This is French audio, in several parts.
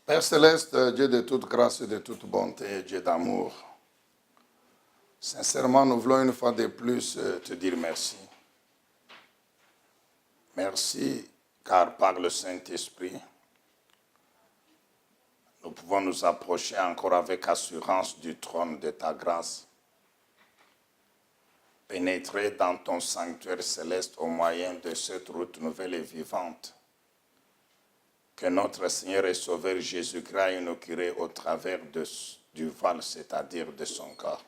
Père céleste, Dieu de toute grâce et de toute bonté, Dieu d'amour, sincèrement, nous voulons une fois de plus te dire merci. Merci, car par le Saint-Esprit, nous pouvons nous approcher encore avec assurance du trône de ta grâce, pénétrer dans ton sanctuaire céleste au moyen de cette route nouvelle et vivante que notre Seigneur et Sauveur Jésus-Christ a inauguré au travers du voile, c'est-à-dire de son corps.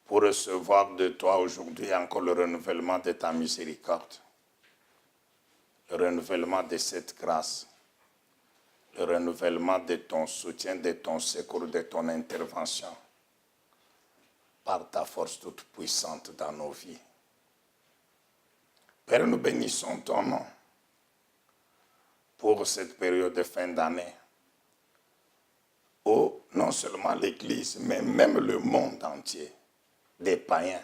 Pour recevoir de toi aujourd'hui encore le renouvellement de ta miséricorde, le renouvellement de cette grâce, le renouvellement de ton soutien, de ton secours, de ton intervention, par ta force toute puissante dans nos vies. Père, nous bénissons ton nom pour cette période de fin d'année, où non seulement l'Église, mais même le monde entier, des païens,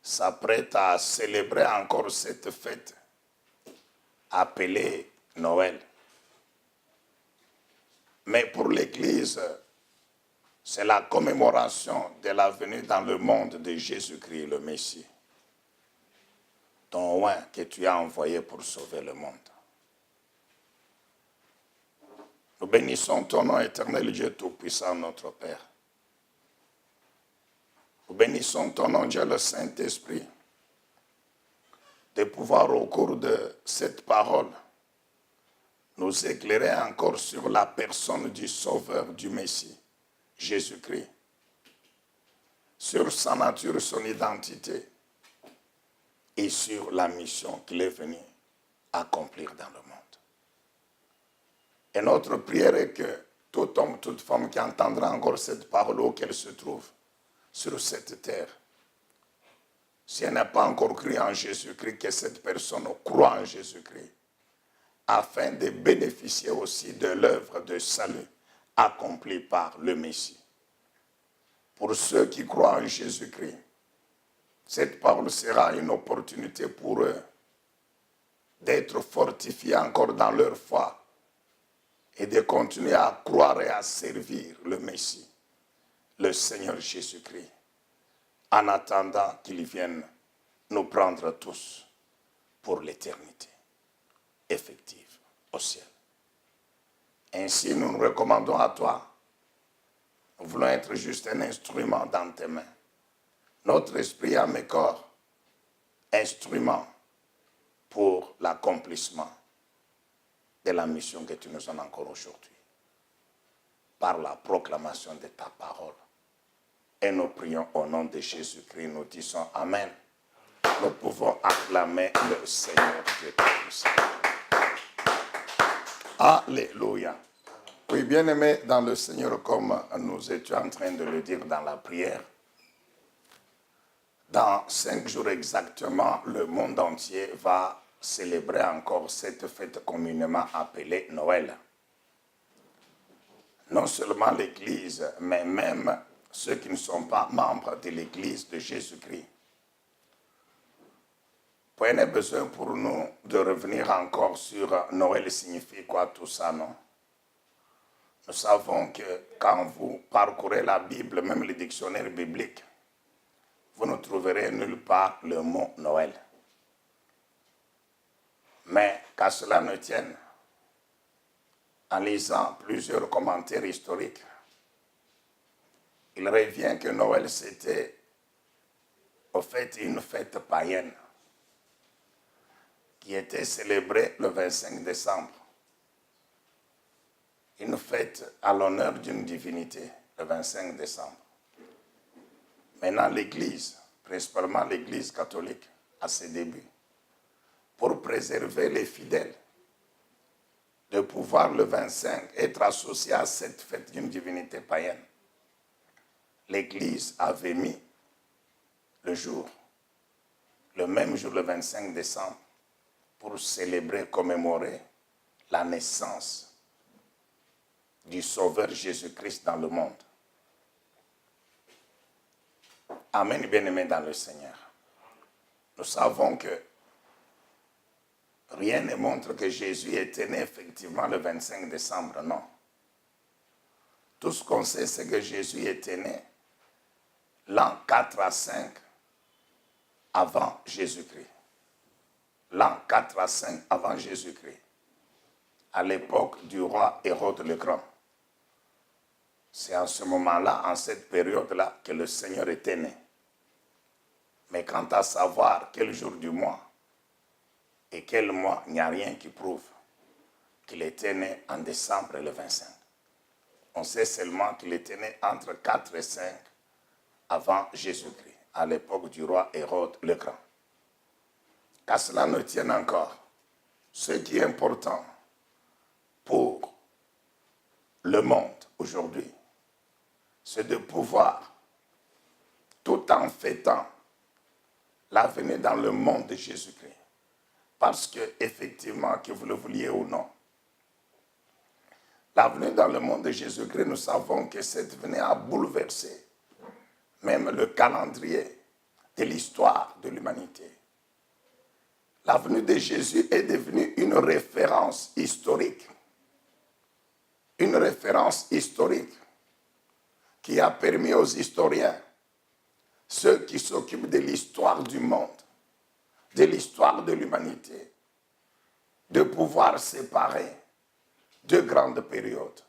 s'apprête à célébrer encore cette fête appelée Noël. Mais pour l'Église, c'est la commémoration de la venue dans le monde de Jésus-Christ, le Messie, ton oint que tu as envoyé pour sauver le monde. Nous bénissons ton nom éternel, Dieu Tout-Puissant, notre Père. Nous bénissons ton nom, Dieu le Saint-Esprit, de pouvoir au cours de cette parole nous éclairer encore sur la personne du Sauveur, du Messie, Jésus-Christ, sur sa nature, son identité et sur la mission qu'il est venu accomplir dans le monde. Et notre prière est que tout homme, toute femme qui entendra encore cette parole où qu'elle se trouve sur cette terre, si elle n'a pas encore cru en Jésus-Christ, que cette personne croit en Jésus-Christ, afin de bénéficier aussi de l'œuvre de salut accomplie par le Messie. Pour ceux qui croient en Jésus-Christ, cette parole sera une opportunité pour eux d'être fortifiés encore dans leur foi et de continuer à croire et à servir le Messie, le Seigneur Jésus-Christ, en attendant qu'il vienne nous prendre tous pour l'éternité effective au ciel. Ainsi, nous nous recommandons à toi. Nous voulons être juste un instrument dans tes mains. Notre esprit, âme et corps, instrument pour l'accomplissement de la mission que tu nous donnes encore aujourd'hui. Par la proclamation de ta parole. Et nous prions au nom de Jésus-Christ, nous disons Amen. Nous pouvons acclamer le Seigneur Dieu Tout-Puissant. Alléluia. Oui, bien-aimés dans le Seigneur, comme nous étions en train de le dire dans la prière, dans 5 jours exactement, le monde entier va célébrer encore cette fête communément appelée Noël. Non seulement l'Église, mais même ceux qui ne sont pas membres de l'Église de Jésus-Christ. Prenez besoin pour nous de revenir encore sur Noël signifie quoi tout ça, non? Nous savons que quand vous parcourez la Bible, même le dictionnaire biblique, vous ne trouverez nulle part le mot Noël. Mais qu'à cela ne tienne, en lisant plusieurs commentaires historiques, il revient que Noël c'était au fait une fête païenne qui était célébrée le 25 décembre. Une fête à l'honneur d'une divinité, le 25 décembre. Maintenant, l'Église, principalement l'Église catholique, à ses débuts, pour préserver les fidèles, de pouvoir le 25 être associé à cette fête d'une divinité païenne. L'Église avait mis le jour, le même jour, le 25 décembre, pour célébrer, commémorer la naissance du Sauveur Jésus-Christ dans le monde. Amen, bien-aimés dans le Seigneur. Nous savons que rien ne montre que Jésus était né effectivement le 25 décembre, non. Tout ce qu'on sait, c'est que Jésus était né l'an 4 à 5 avant Jésus-Christ. L'an 4 à 5 avant Jésus-Christ, à l'époque du roi Hérode le Grand. C'est en ce moment-là, en cette période-là, que le Seigneur était né. Mais quant à savoir quel jour du mois et quel mois, il n'y a rien qui prouve qu'il était né en décembre le 25. On sait seulement qu'il était né entre 4 et 5 avant Jésus-Christ, à l'époque du roi Hérode le Grand. Qu'à cela ne tienne encore, ce qui est important pour le monde aujourd'hui, c'est de pouvoir, tout en fêtant la venue dans le monde de Jésus-Christ, parce que effectivement, que vous le vouliez ou non, la venue dans le monde de Jésus-Christ, nous savons que cette venue a bouleversé même le calendrier de l'histoire de l'humanité. La venue de Jésus est devenue une référence historique. Une référence historique qui a permis aux historiens, ceux qui s'occupent de l'histoire du monde, de l'histoire de l'humanité, de pouvoir séparer deux grandes périodes.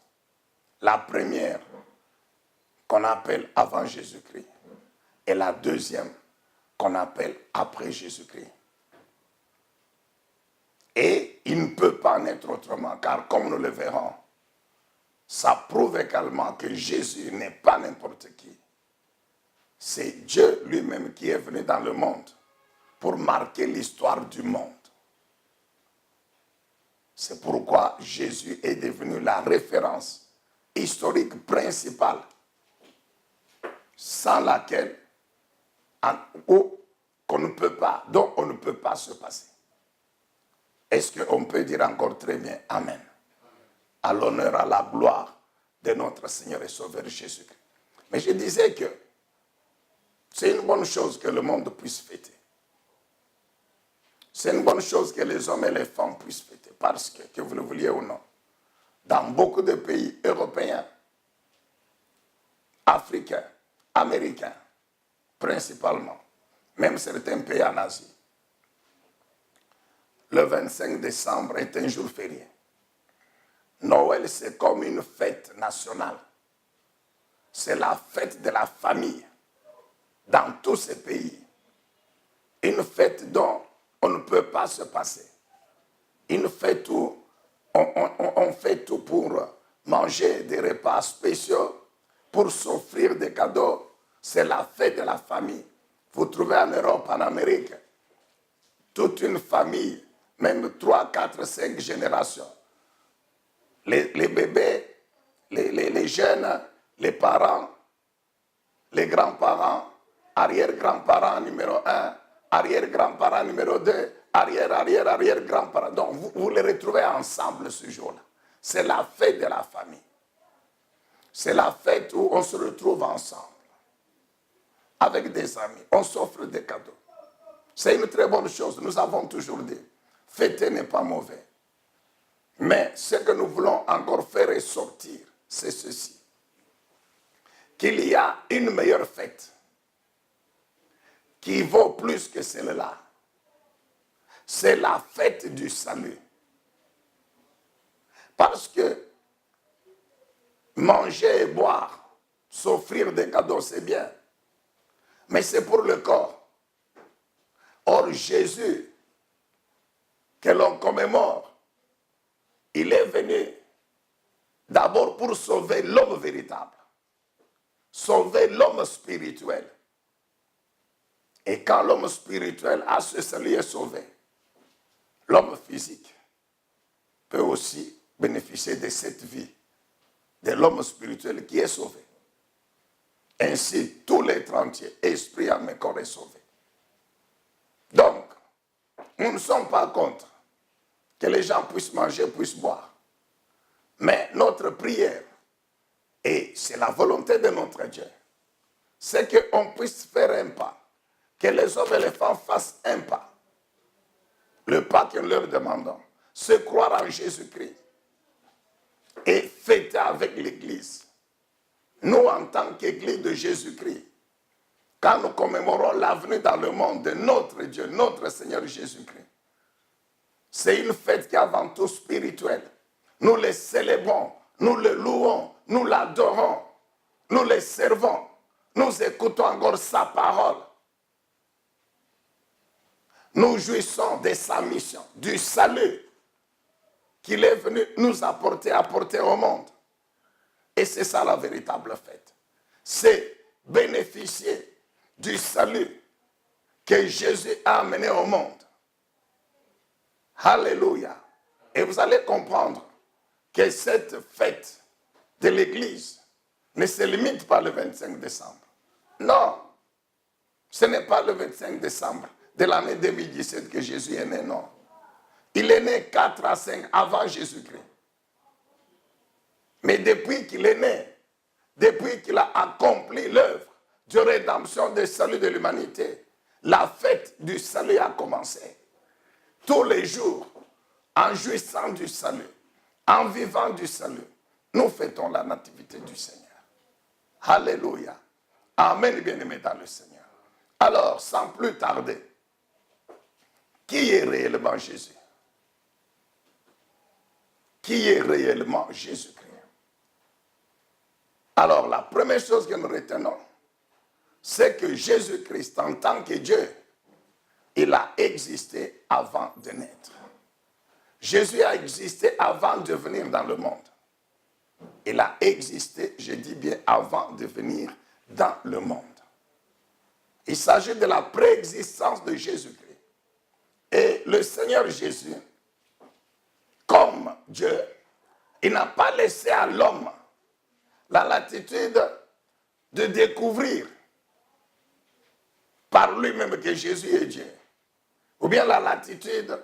La première, qu'on appelle avant Jésus-Christ, et la deuxième, qu'on appelle après Jésus-Christ. Et il ne peut pas en être autrement, car comme nous le verrons, ça prouve également que Jésus n'est pas n'importe qui. C'est Dieu lui-même qui est venu dans le monde pour marquer l'histoire du monde. C'est pourquoi Jésus est devenu la référence historique principale, sans laquelle dont on ne peut pas se passer. Est-ce qu'on peut dire encore très bien Amen? À l'honneur, à la gloire de notre Seigneur et Sauveur Jésus-Christ. Mais je disais que c'est une bonne chose que le monde puisse fêter. C'est une bonne chose que les hommes et les femmes puissent fêter. Parce que vous le vouliez ou non, dans beaucoup de pays européens, africains, américains, principalement, même certains pays en Asie, le 25 décembre est un jour férié. Noël, c'est comme une fête nationale. C'est la fête de la famille dans tous ces pays. Une fête dont on ne peut pas se passer. Une fête où on fait tout pour manger des repas spéciaux, pour s'offrir des cadeaux. C'est la fête de la famille. Vous trouvez en Europe, en Amérique, toute une famille, même 3, 4, 5 générations. Les bébés, les jeunes, les parents, les grands-parents, arrière-grands-parents numéro 1, arrière-grands-parents numéro 2, arrière-arrière-arrière-grands-parents. Donc vous les retrouvez ensemble ce jour-là. C'est la fête de la famille. C'est la fête où on se retrouve ensemble, avec des amis. On s'offre des cadeaux. C'est une très bonne chose. Nous avons toujours dit, fêter n'est pas mauvais. Mais ce que nous voulons encore faire ressortir, c'est ceci. Qu'il y a une meilleure fête qui vaut plus que celle-là. C'est la fête du salut. Parce que manger et boire, s'offrir des cadeaux, c'est bien. Mais c'est pour le corps. Or, Jésus, que l'on commémore, il est venu d'abord pour sauver l'homme véritable, sauver l'homme spirituel. Et quand l'homme spirituel a ce salut est sauvé, l'homme physique peut aussi bénéficier de cette vie, de l'homme spirituel qui est sauvé. Ainsi, tout l'être entier, esprit, âme et corps est sauvé. Donc, nous ne sommes pas contre que les gens puissent manger, puissent boire. Mais notre prière, et c'est la volonté de notre Dieu, c'est qu'on puisse faire un pas, que les hommes et les femmes fassent un pas, le pas que nous leur demandons, c'est croire en Jésus-Christ et fêter avec l'Église. Nous, en tant qu'Église de Jésus-Christ, quand nous commémorons la venue dans le monde de notre Dieu, notre Seigneur Jésus-Christ, c'est une fête qui est avant tout spirituelle. Nous le célébrons, nous le louons, nous l'adorons, nous le servons, nous écoutons encore sa parole. Nous jouissons de sa mission, du salut qu'il est venu nous apporter au monde. Et c'est ça la véritable fête. C'est bénéficier du salut que Jésus a amené au monde. Alléluia. Et vous allez comprendre que cette fête de l'Église ne se limite pas le 25 décembre. Non, ce n'est pas le 25 décembre de l'année 2017 que Jésus est né, non. Il est né 4 à 5 avant Jésus-Christ. Mais depuis qu'il est né, depuis qu'il a accompli l'œuvre de rédemption de salut de l'humanité, la fête du salut a commencé. Tous les jours, en jouissant du salut, en vivant du salut, nous fêtons la nativité du Seigneur. Alléluia. Amen, bien-aimés dans le Seigneur. Alors, sans plus tarder, qui est réellement Jésus? Qui est réellement Jésus-Christ? Alors, la première chose que nous retenons, c'est que Jésus-Christ, en tant que Dieu, il a existé avant de naître. Jésus a existé avant de venir dans le monde. Il a existé, je dis bien, avant de venir dans le monde. Il s'agit de la préexistence de Jésus-Christ. Et le Seigneur Jésus, comme Dieu, il n'a pas laissé à l'homme la latitude de découvrir par lui-même que Jésus est Dieu. Ou bien la latitude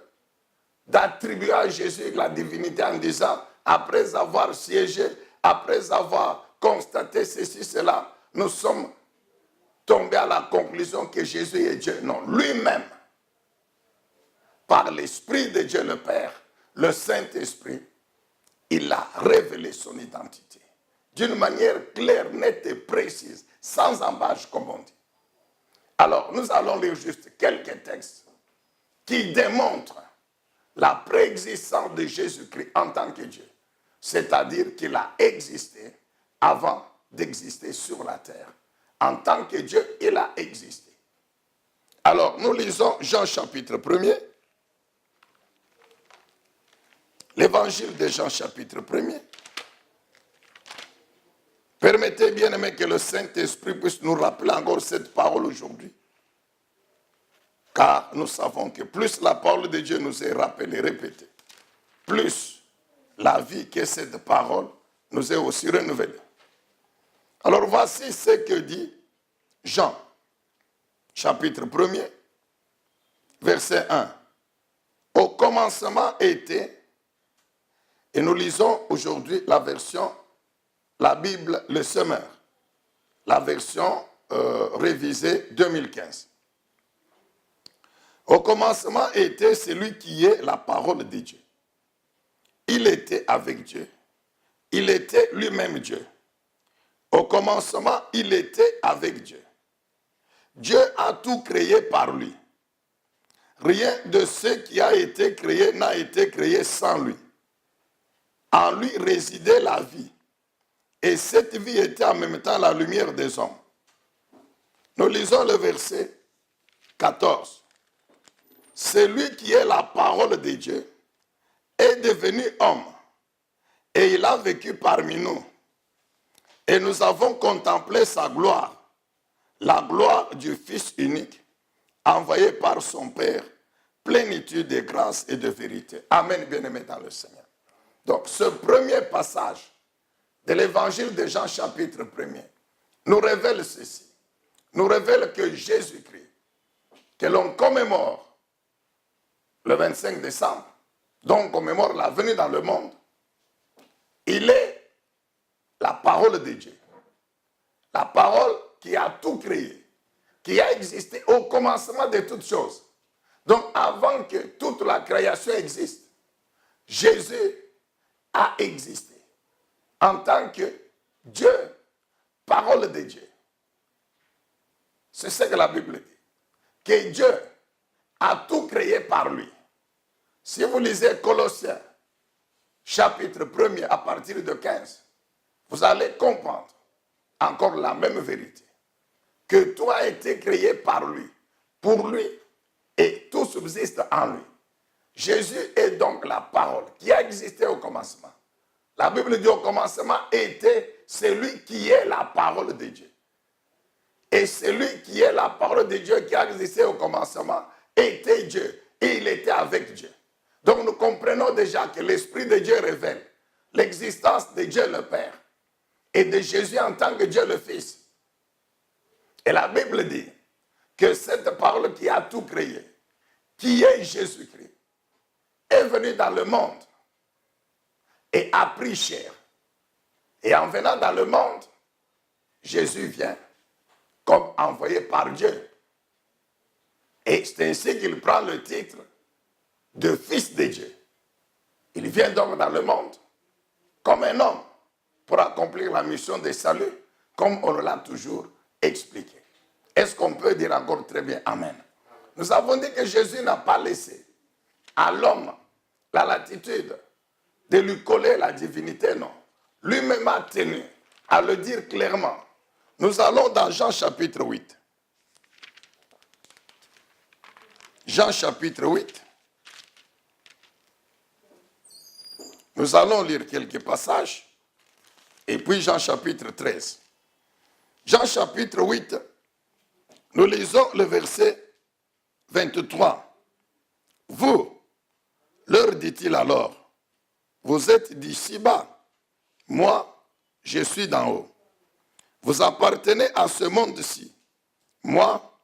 d'attribuer à Jésus la divinité en disant, après avoir siégé, après avoir constaté ceci, cela, nous sommes tombés à la conclusion que Jésus est Dieu. Non, lui-même, par l'Esprit de Dieu le Père, le Saint-Esprit, il a révélé son identité. D'une manière claire, nette et précise, sans embâche, comme on dit. Alors, nous allons lire juste quelques textes qui démontrent la préexistence de Jésus-Christ en tant que Dieu. C'est-à-dire qu'il a existé avant d'exister sur la terre. En tant que Dieu, il a existé. Alors, nous lisons Jean chapitre 1er. L'évangile de Jean chapitre 1er. Permettez, bien aimé, que le Saint-Esprit puisse nous rappeler encore cette parole aujourd'hui. Car nous savons que plus la parole de Dieu nous est rappelée, répétée, plus la vie que cette parole nous est aussi renouvelée. Alors voici ce que dit Jean, chapitre 1er, verset 1. Au commencement était, et nous lisons aujourd'hui la version, la Bible, le Semeur, la version révisée 2015. Au commencement était celui qui est la parole de Dieu. Il était avec Dieu. Il était lui-même Dieu. Au commencement, il était avec Dieu. Dieu a tout créé par lui. Rien de ce qui a été créé n'a été créé sans lui. En lui résidait la vie. Et cette vie était en même temps la lumière des hommes. Nous lisons le verset 14. Celui qui est la parole de Dieu est devenu homme et il a vécu parmi nous. Et nous avons contemplé sa gloire, la gloire du Fils unique, envoyé par son Père, plénitude de grâce et de vérité. Amen, bien-aimés dans le Seigneur. Donc, ce premier passage de l'évangile de Jean, chapitre 1er, nous révèle ceci. Nous révèle que Jésus-Christ, que l'on commémore le 25 décembre, dont on commémore la venue dans le monde, il est la parole de Dieu. La parole qui a tout créé, qui a existé au commencement de toutes choses. Donc avant que toute la création existe, Jésus a existé en tant que Dieu, parole de Dieu. C'est ce que la Bible dit. Que Dieu a tout créé par lui. Si vous lisez Colossiens, chapitre 1er à partir de 15, vous allez comprendre encore la même vérité. Que tout a été créé par lui, pour lui, et tout subsiste en lui. Jésus est donc la parole qui a existé au commencement. La Bible dit au commencement était celui qui est la parole de Dieu. Et celui qui est la parole de Dieu qui a existé au commencement était Dieu. Et il était avec Dieu. Donc nous comprenons déjà que l'Esprit de Dieu révèle l'existence de Dieu le Père et de Jésus en tant que Dieu le Fils. Et la Bible dit que cette parole qui a tout créé, qui est Jésus-Christ, est venue dans le monde et a pris chair. Et en venant dans le monde, Jésus vient comme envoyé par Dieu. Et c'est ainsi qu'il prend le titre de Fils de Dieu. Il vient donc dans le monde comme un homme pour accomplir la mission de salut, comme on l'a toujours expliqué. Est-ce qu'on peut dire encore très bien Amen? Nous avons dit que Jésus n'a pas laissé à l'homme la latitude de lui coller la divinité, non. Lui-même a tenu à le dire clairement. Nous allons dans Jean chapitre 8. Jean chapitre 8. Nous allons lire quelques passages. Et puis Jean chapitre 13. Jean chapitre 8, nous lisons le verset 23. Vous, leur dit-il alors, vous êtes d'ici bas, moi, je suis d'en haut. Vous appartenez à ce monde-ci, moi,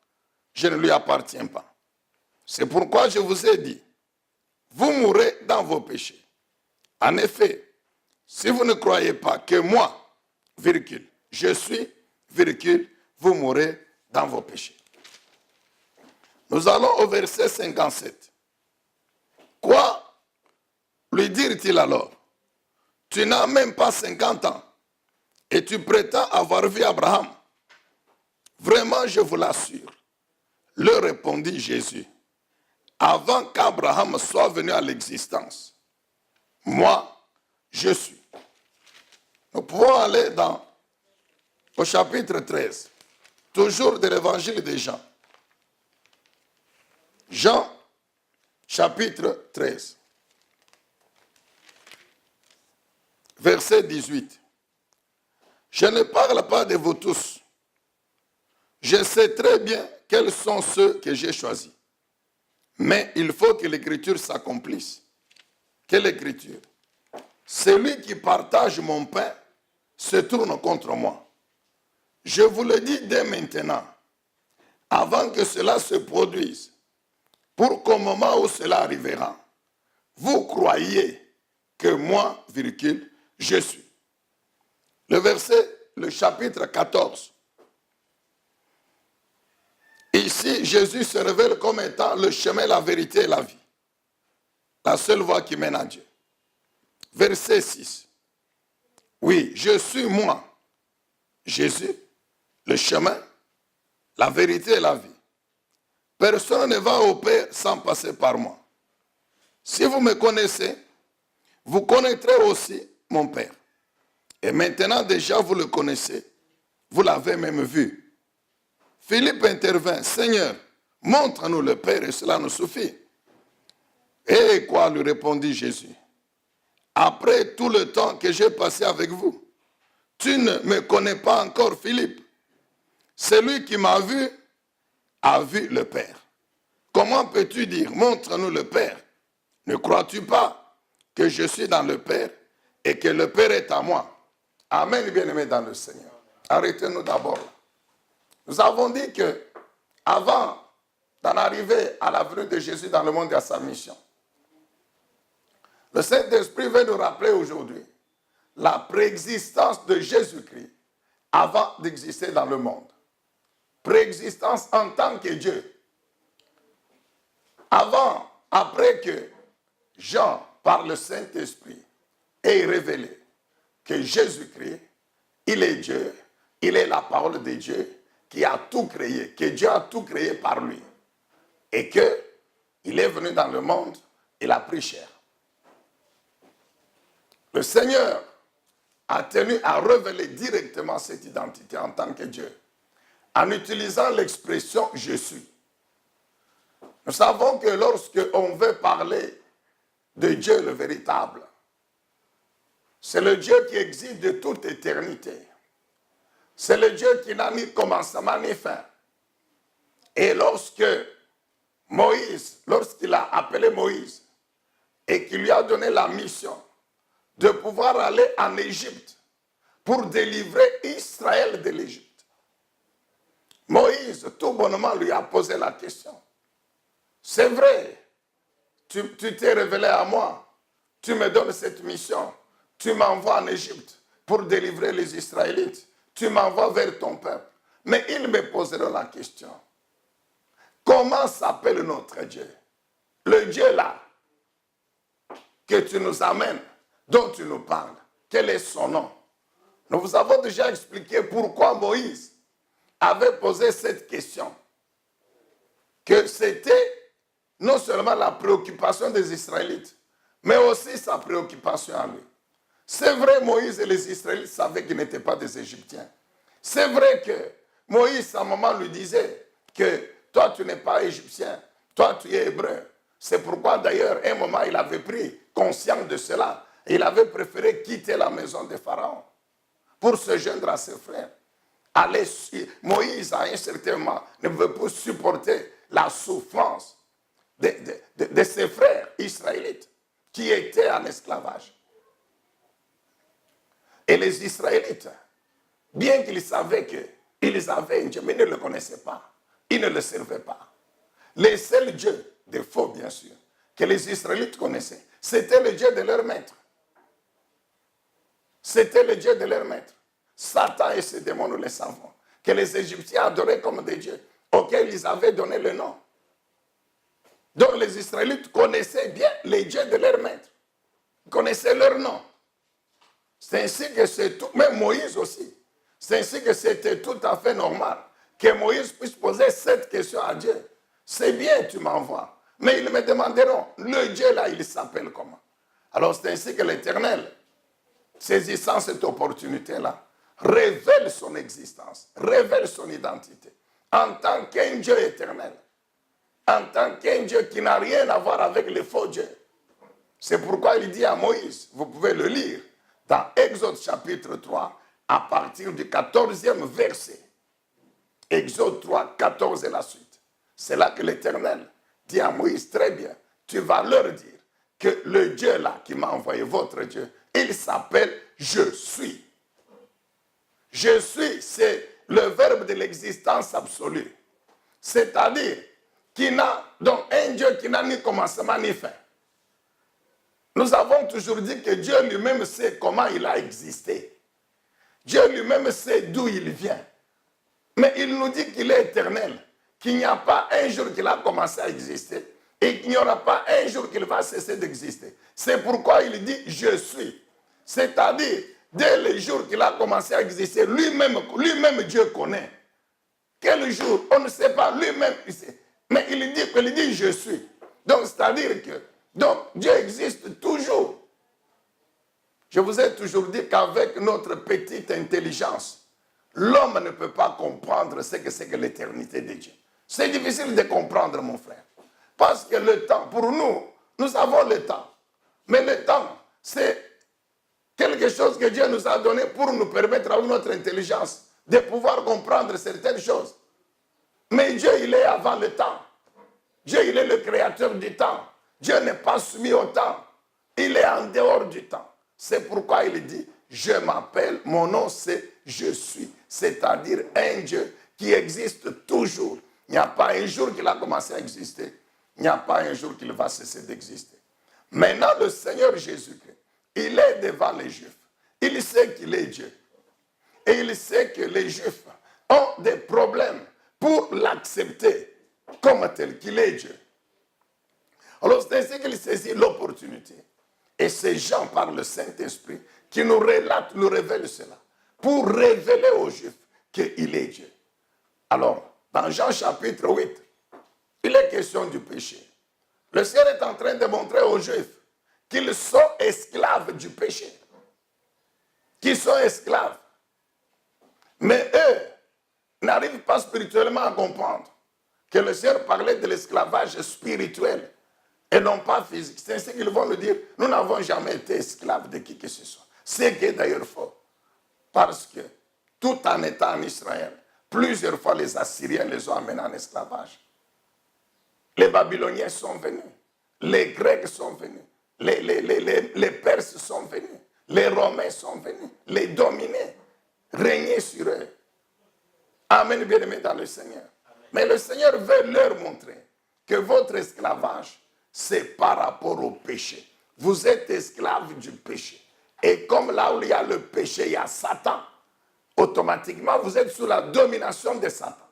je ne lui appartiens pas. C'est pourquoi je vous ai dit, vous mourrez dans vos péchés. En effet, si vous ne croyez pas que moi, virgule, je suis, virgule, vous mourrez dans vos péchés. Nous allons au verset 57. Quoi lui dirent-ils alors? Tu n'as même pas 50 ans et tu prétends avoir vu Abraham. Vraiment, je vous l'assure, leur répondit Jésus, avant qu'Abraham soit venu à l'existence, moi, je suis. Nous pouvons aller au chapitre 13, toujours de l'évangile de Jean. Jean, chapitre 13, verset 18. Je ne parle pas de vous tous. Je sais très bien quels sont ceux que j'ai choisis. Mais il faut que l'écriture s'accomplisse. Quelle écriture? Celui qui partage mon pain se tourne contre moi. Je vous le dis dès maintenant, avant que cela se produise, pour qu'au moment où cela arrivera, vous croyez que moi, virgule, je suis. Le chapitre 14. Ici, Jésus se révèle comme étant le chemin, la vérité et la vie. La seule voie qui mène à Dieu. Verset 6. Oui, je suis moi, Jésus, le chemin, la vérité et la vie. Personne ne va au Père sans passer par moi. Si vous me connaissez, vous connaîtrez aussi mon Père. Et maintenant déjà vous le connaissez, vous l'avez même vu. Philippe intervint, Seigneur, montre-nous le Père et cela nous suffit. Et quoi, lui répondit Jésus, après tout le temps que j'ai passé avec vous, tu ne me connais pas encore, Philippe. Celui qui m'a vu a vu le Père. Comment peux-tu dire, montre-nous le Père? Ne crois-tu pas que je suis dans le Père et que le Père est à moi? Amen, bien-aimés dans le Seigneur. Arrêtez-nous d'abord. Nous avons dit que avant d'en arriver à la venue de Jésus dans le monde et à sa mission, le Saint-Esprit veut nous rappeler aujourd'hui la préexistence de Jésus-Christ avant d'exister dans le monde. Préexistence en tant que Dieu. après que Jean, par le Saint-Esprit, ait révélé que Jésus-Christ, il est Dieu, il est la parole de Dieu qui a tout créé, que Dieu a tout créé par lui. Et qu'il est venu dans le monde, il a pris chair. Le Seigneur a tenu à révéler directement cette identité en tant que Dieu, en utilisant l'expression « je suis ». Nous savons que lorsque on veut parler de Dieu le véritable, c'est le Dieu qui existe de toute éternité. C'est le Dieu qui n'a ni commencement ni fin. Et lorsqu'il a appelé Moïse et qu'il lui a donné la mission de pouvoir aller en Égypte pour délivrer Israël de l'Égypte, Moïse tout bonnement lui a posé la question. C'est vrai, tu t'es révélé à moi, tu me donnes cette mission, tu m'envoies en Égypte pour délivrer les Israélites, tu m'envoies vers ton peuple. Mais ils me poseront la question, comment s'appelle notre Dieu? Le Dieu là que tu nous amènes, dont tu nous parles, quel est son nom? Nous vous avons déjà expliqué pourquoi Moïse avait posé cette question. Que c'était non seulement la préoccupation des Israélites, mais aussi sa préoccupation à lui. C'est vrai, Moïse et les Israélites savaient qu'ils n'étaient pas des Égyptiens. C'est vrai que Moïse, sa maman lui disait que toi, tu n'es pas Égyptien, toi, tu es Hébreu. C'est pourquoi, d'ailleurs, un moment, il avait pris conscience de cela. Et il avait préféré quitter la maison de Pharaon pour se joindre à ses frères. Moïse, à un certain moment, ne pouvait pas supporter la souffrance de ses frères israélites qui étaient en esclavage. Et les Israélites, bien qu'ils savaient qu'ils avaient un Dieu, mais ils ne le connaissaient pas. Ils ne le servaient pas. Les seuls dieux, des faux bien sûr, que les Israélites connaissaient, c'était le Dieu de leur maître. C'était le Dieu de leur maître. Satan et ses démons, nous le savons, que les Égyptiens adoraient comme des dieux, auxquels ils avaient donné le nom. Donc les Israélites connaissaient bien les dieux de leur maître. Ils connaissaient leur nom. C'est ainsi que c'est tout, même Moïse aussi. C'est ainsi que c'était tout à fait normal que Moïse puisse poser cette question à Dieu. C'est bien, tu m'envoies. Mais ils me demanderont, le Dieu là, il s'appelle comment? Alors c'est ainsi que l'Éternel, saisissant cette opportunité-là, révèle son existence, révèle son identité en tant qu'un Dieu éternel, en tant qu'un Dieu qui n'a rien à voir avec les faux dieux. C'est pourquoi il dit à Moïse, vous pouvez le lire, dans Exode chapitre 3, à partir du 14e verset. Exode 3, 14 et la suite. C'est là que l'Éternel dit à Moïse, très bien, tu vas leur dire que le Dieu là qui m'a envoyé, votre Dieu, il s'appelle « Je suis ». Je suis, c'est le verbe de l'existence absolue. C'est-à-dire donc un Dieu qui n'a ni commencement ni fin. Nous avons toujours dit que Dieu lui-même sait comment il a existé. Dieu lui-même sait d'où il vient. Mais il nous dit qu'il est éternel, qu'il n'y a pas un jour qu'il a commencé à exister et qu'il n'y aura pas un jour qu'il va cesser d'exister. C'est pourquoi il dit « Je suis ». C'est-à-dire, dès le jour qu'il a commencé à exister, lui-même Dieu connaît. Quel jour? On ne sait pas, lui-même il sait. Mais il dit « Je suis ». Donc, c'est-à-dire que Dieu existe toujours. Je vous ai toujours dit qu'avec notre petite intelligence, l'homme ne peut pas comprendre ce que c'est que l'éternité de Dieu. C'est difficile de comprendre, mon frère. Parce que le temps, pour nous, nous avons le temps. Mais le temps, c'est quelque chose que Dieu nous a donné pour nous permettre, avec notre intelligence, de pouvoir comprendre certaines choses. Mais Dieu, il est avant le temps. Dieu, il est le créateur du temps. Dieu n'est pas soumis au temps. Il est en dehors du temps. C'est pourquoi il dit, je m'appelle, mon nom c'est je suis. C'est-à-dire un Dieu qui existe toujours. Il n'y a pas un jour qu'il a commencé à exister. Il n'y a pas un jour qu'il va cesser d'exister. Maintenant, le Seigneur Jésus-Christ, il est devant les Juifs. Il sait qu'il est Dieu. Et il sait que les Juifs ont des problèmes pour l'accepter comme tel qu'il est Dieu. Alors c'est ainsi qu'il saisit l'opportunité. Et c'est Jean, par le Saint-Esprit, qui nous relate, nous révèle cela, pour révéler aux Juifs qu'il est Dieu. Alors, dans Jean chapitre 8, il est question du péché. Le Seigneur est en train de montrer aux Juifs qu'ils sont esclaves du péché. Qu'ils sont esclaves. Mais eux n'arrivent pas spirituellement à comprendre que le Seigneur parlait de l'esclavage spirituel et non pas physique. C'est ainsi qu'ils vont le dire, nous n'avons jamais été esclaves de qui que ce soit. C'est qui est d'ailleurs faux. Parce que tout en étant en Israël, plusieurs fois les Assyriens les ont amenés en esclavage. Les Babyloniens sont venus, les Grecs sont venus, les Perses sont venus, les Romains sont venus, les dominés, régner sur eux. Amen, bien-aimés dans le Seigneur. Mais le Seigneur veut leur montrer que votre esclavage, c'est par rapport au péché. Vous êtes esclaves du péché. Et comme là où il y a le péché, il y a Satan, automatiquement, vous êtes sous la domination de Satan.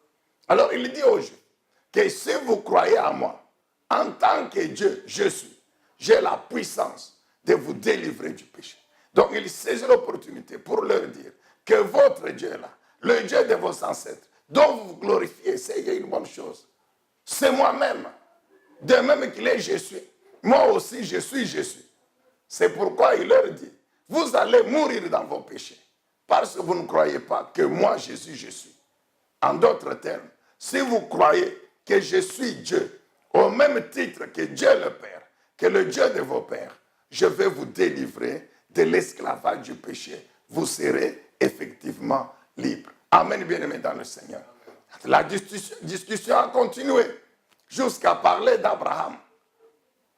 Alors, il dit aux Juifs que si vous croyez à moi, en tant que Dieu, je suis, j'ai la puissance de vous délivrer du péché. Donc, il saisit l'opportunité pour leur dire que votre Dieu là, le Dieu de vos ancêtres, dont vous vous glorifiez, c'est une bonne chose. C'est moi-même. De même qu'il est, je suis. Moi aussi, je suis, je suis. C'est pourquoi il leur dit, vous allez mourir dans vos péchés, parce que vous ne croyez pas que moi, Jésus, je suis. En d'autres termes, si vous croyez que je suis Dieu, au même titre que Dieu le Père, que le Dieu de vos pères, je vais vous délivrer de l'esclavage du péché. Vous serez effectivement libre. Amen, bien-aimés dans le Seigneur. La discussion a continué jusqu'à parler d'Abraham.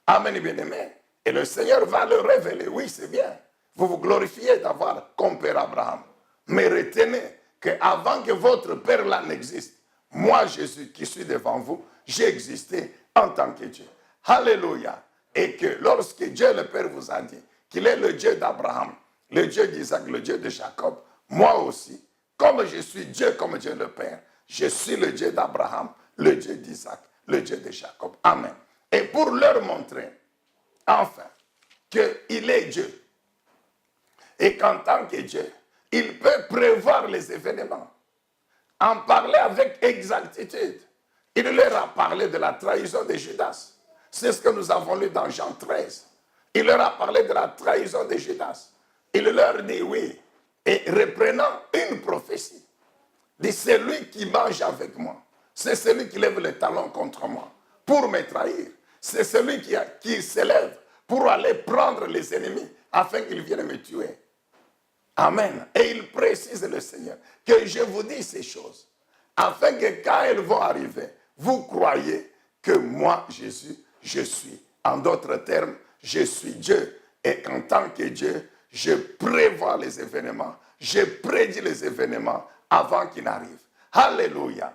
Amen, bien-aimés. Et le Seigneur va le révéler. Oui, c'est bien. Vous vous glorifiez d'avoir compris Abraham. Mais retenez qu'avant que votre père là n'existe, moi, Jésus, qui suis devant vous, j'ai existé en tant que Dieu. Alléluia. Et que lorsque Dieu le Père vous a dit qu'il est le Dieu d'Abraham, le Dieu d'Isaac, le Dieu de Jacob, moi aussi, comme je suis Dieu, comme Dieu le Père, je suis le Dieu d'Abraham, le Dieu d'Isaac, le Dieu de Jacob. Amen. Et pour leur montrer, enfin, qu'il est Dieu, et qu'en tant que Dieu, il peut prévoir les événements, en parler avec exactitude. Il leur a parlé de la trahison de Judas. C'est ce que nous avons lu dans Jean 13. Il leur a parlé de la trahison de Judas. Il leur dit oui. Et reprenant une prophétie, dit c'est lui qui mange avec moi. C'est celui qui lève le talon contre moi pour me trahir. C'est celui qui s'élève pour aller prendre les ennemis afin qu'ils viennent me tuer. Amen. Et il précise le Seigneur que je vous dis ces choses afin que quand elles vont arriver, vous croyez que moi, Jésus, je suis. En d'autres termes, je suis Dieu. Et qu'en tant que Dieu, je prévois les événements. Je prédis les événements avant qu'ils n'arrivent. Alléluia.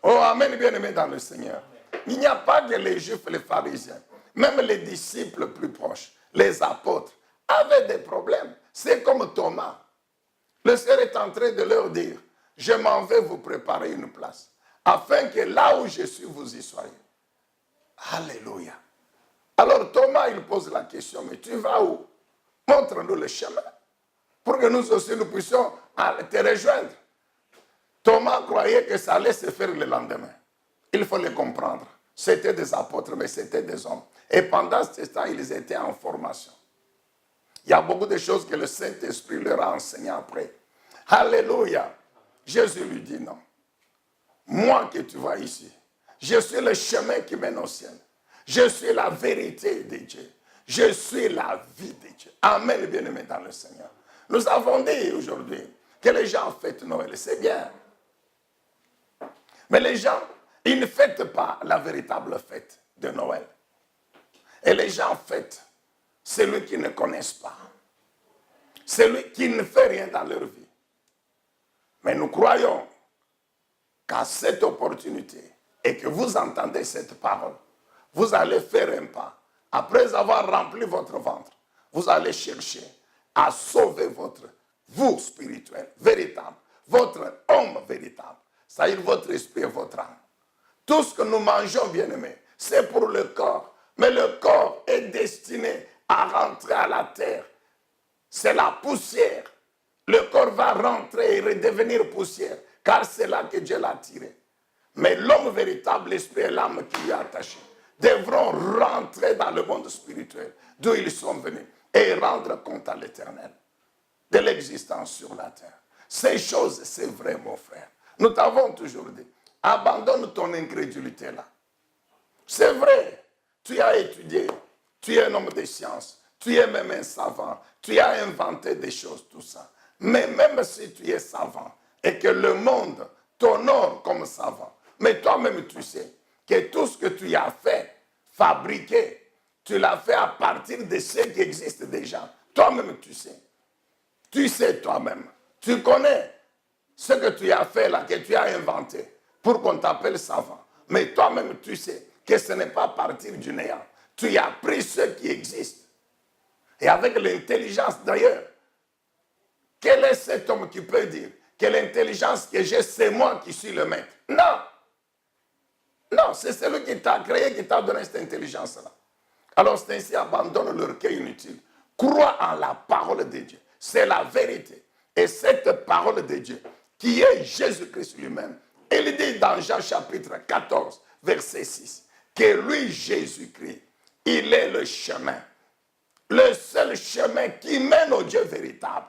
Oh, amen, bien-aimés dans le Seigneur. Il n'y a pas que les Juifs et les pharisiens. Même les disciples plus proches, les apôtres, avaient des problèmes. C'est comme Thomas. Le Seigneur est en train de leur dire, je m'en vais vous préparer une place, afin que là où je suis, vous y soyez. Alléluia. Alors Thomas, il pose la question, mais tu vas où? Montre-nous le chemin, pour que nous aussi nous puissions te rejoindre. Thomas croyait que ça allait se faire le lendemain. Il faut le comprendre. C'était des apôtres, mais c'était des hommes. Et pendant ce temps, ils étaient en formation. Il y a beaucoup de choses que le Saint-Esprit leur a enseignées après. Alléluia. Jésus lui dit non. Moi que tu vois ici, je suis le chemin qui mène au ciel. Je suis la vérité de Dieu. Je suis la vie de Dieu. Amen, bien-aimés dans le Seigneur. Nous avons dit aujourd'hui que les gens fêtent Noël, c'est bien. Mais les gens, ils ne fêtent pas la véritable fête de Noël. Et les gens fêtent celui qu'ils ne connaissent pas. Celui qui ne fait rien dans leur vie. Mais nous croyons qu'à cette opportunité, et que vous entendez cette parole, vous allez faire un pas. Après avoir rempli votre ventre, vous allez chercher à sauver votre vous spirituel, véritable, votre homme véritable, c'est-à-dire votre esprit et votre âme. Tout ce que nous mangeons, bien-aimés, c'est pour le corps, Mais le corps est destiné à rentrer à la terre. C'est la poussière. Le corps va rentrer et redevenir poussière, car c'est là que Dieu l'a tiré. Mais l'homme véritable, l'esprit et l'âme qui lui est attaché, devront rentrer dans le monde spirituel, d'où ils sont venus, et rendre compte à l'Éternel de l'existence sur la terre. Ces choses, c'est vrai, mon frère. Nous t'avons toujours dit, abandonne ton incrédulité là. C'est vrai, tu as étudié, tu es un homme de sciences, tu es même un savant, tu as inventé des choses, tout ça. Mais même si tu es savant et que le monde t'honore comme savant, mais toi-même tu sais que tout ce que tu as fait, fabriqué, tu l'as fait à partir de ce qui existe déjà. Toi-même tu sais. Tu sais toi-même. Tu connais ce que tu as fait là, que tu as inventé pour qu'on t'appelle savant. Mais toi-même tu sais que ce n'est pas à partir du néant. Tu as pris ce qui existe. Et avec l'intelligence d'ailleurs, quel est cet homme qui peut dire que l'intelligence que j'ai, c'est moi qui suis le maître? Non. Non, c'est celui qui t'a créé, qui t'a donné cette intelligence-là. Alors c'est ainsi, abandonne l'orgueil inutile. Crois en la parole de Dieu. C'est la vérité. Et cette parole de Dieu, qui est Jésus-Christ lui-même, il dit dans Jean chapitre 14, verset 6, que lui, Jésus-Christ, il est le chemin. Le seul chemin qui mène au Dieu véritable.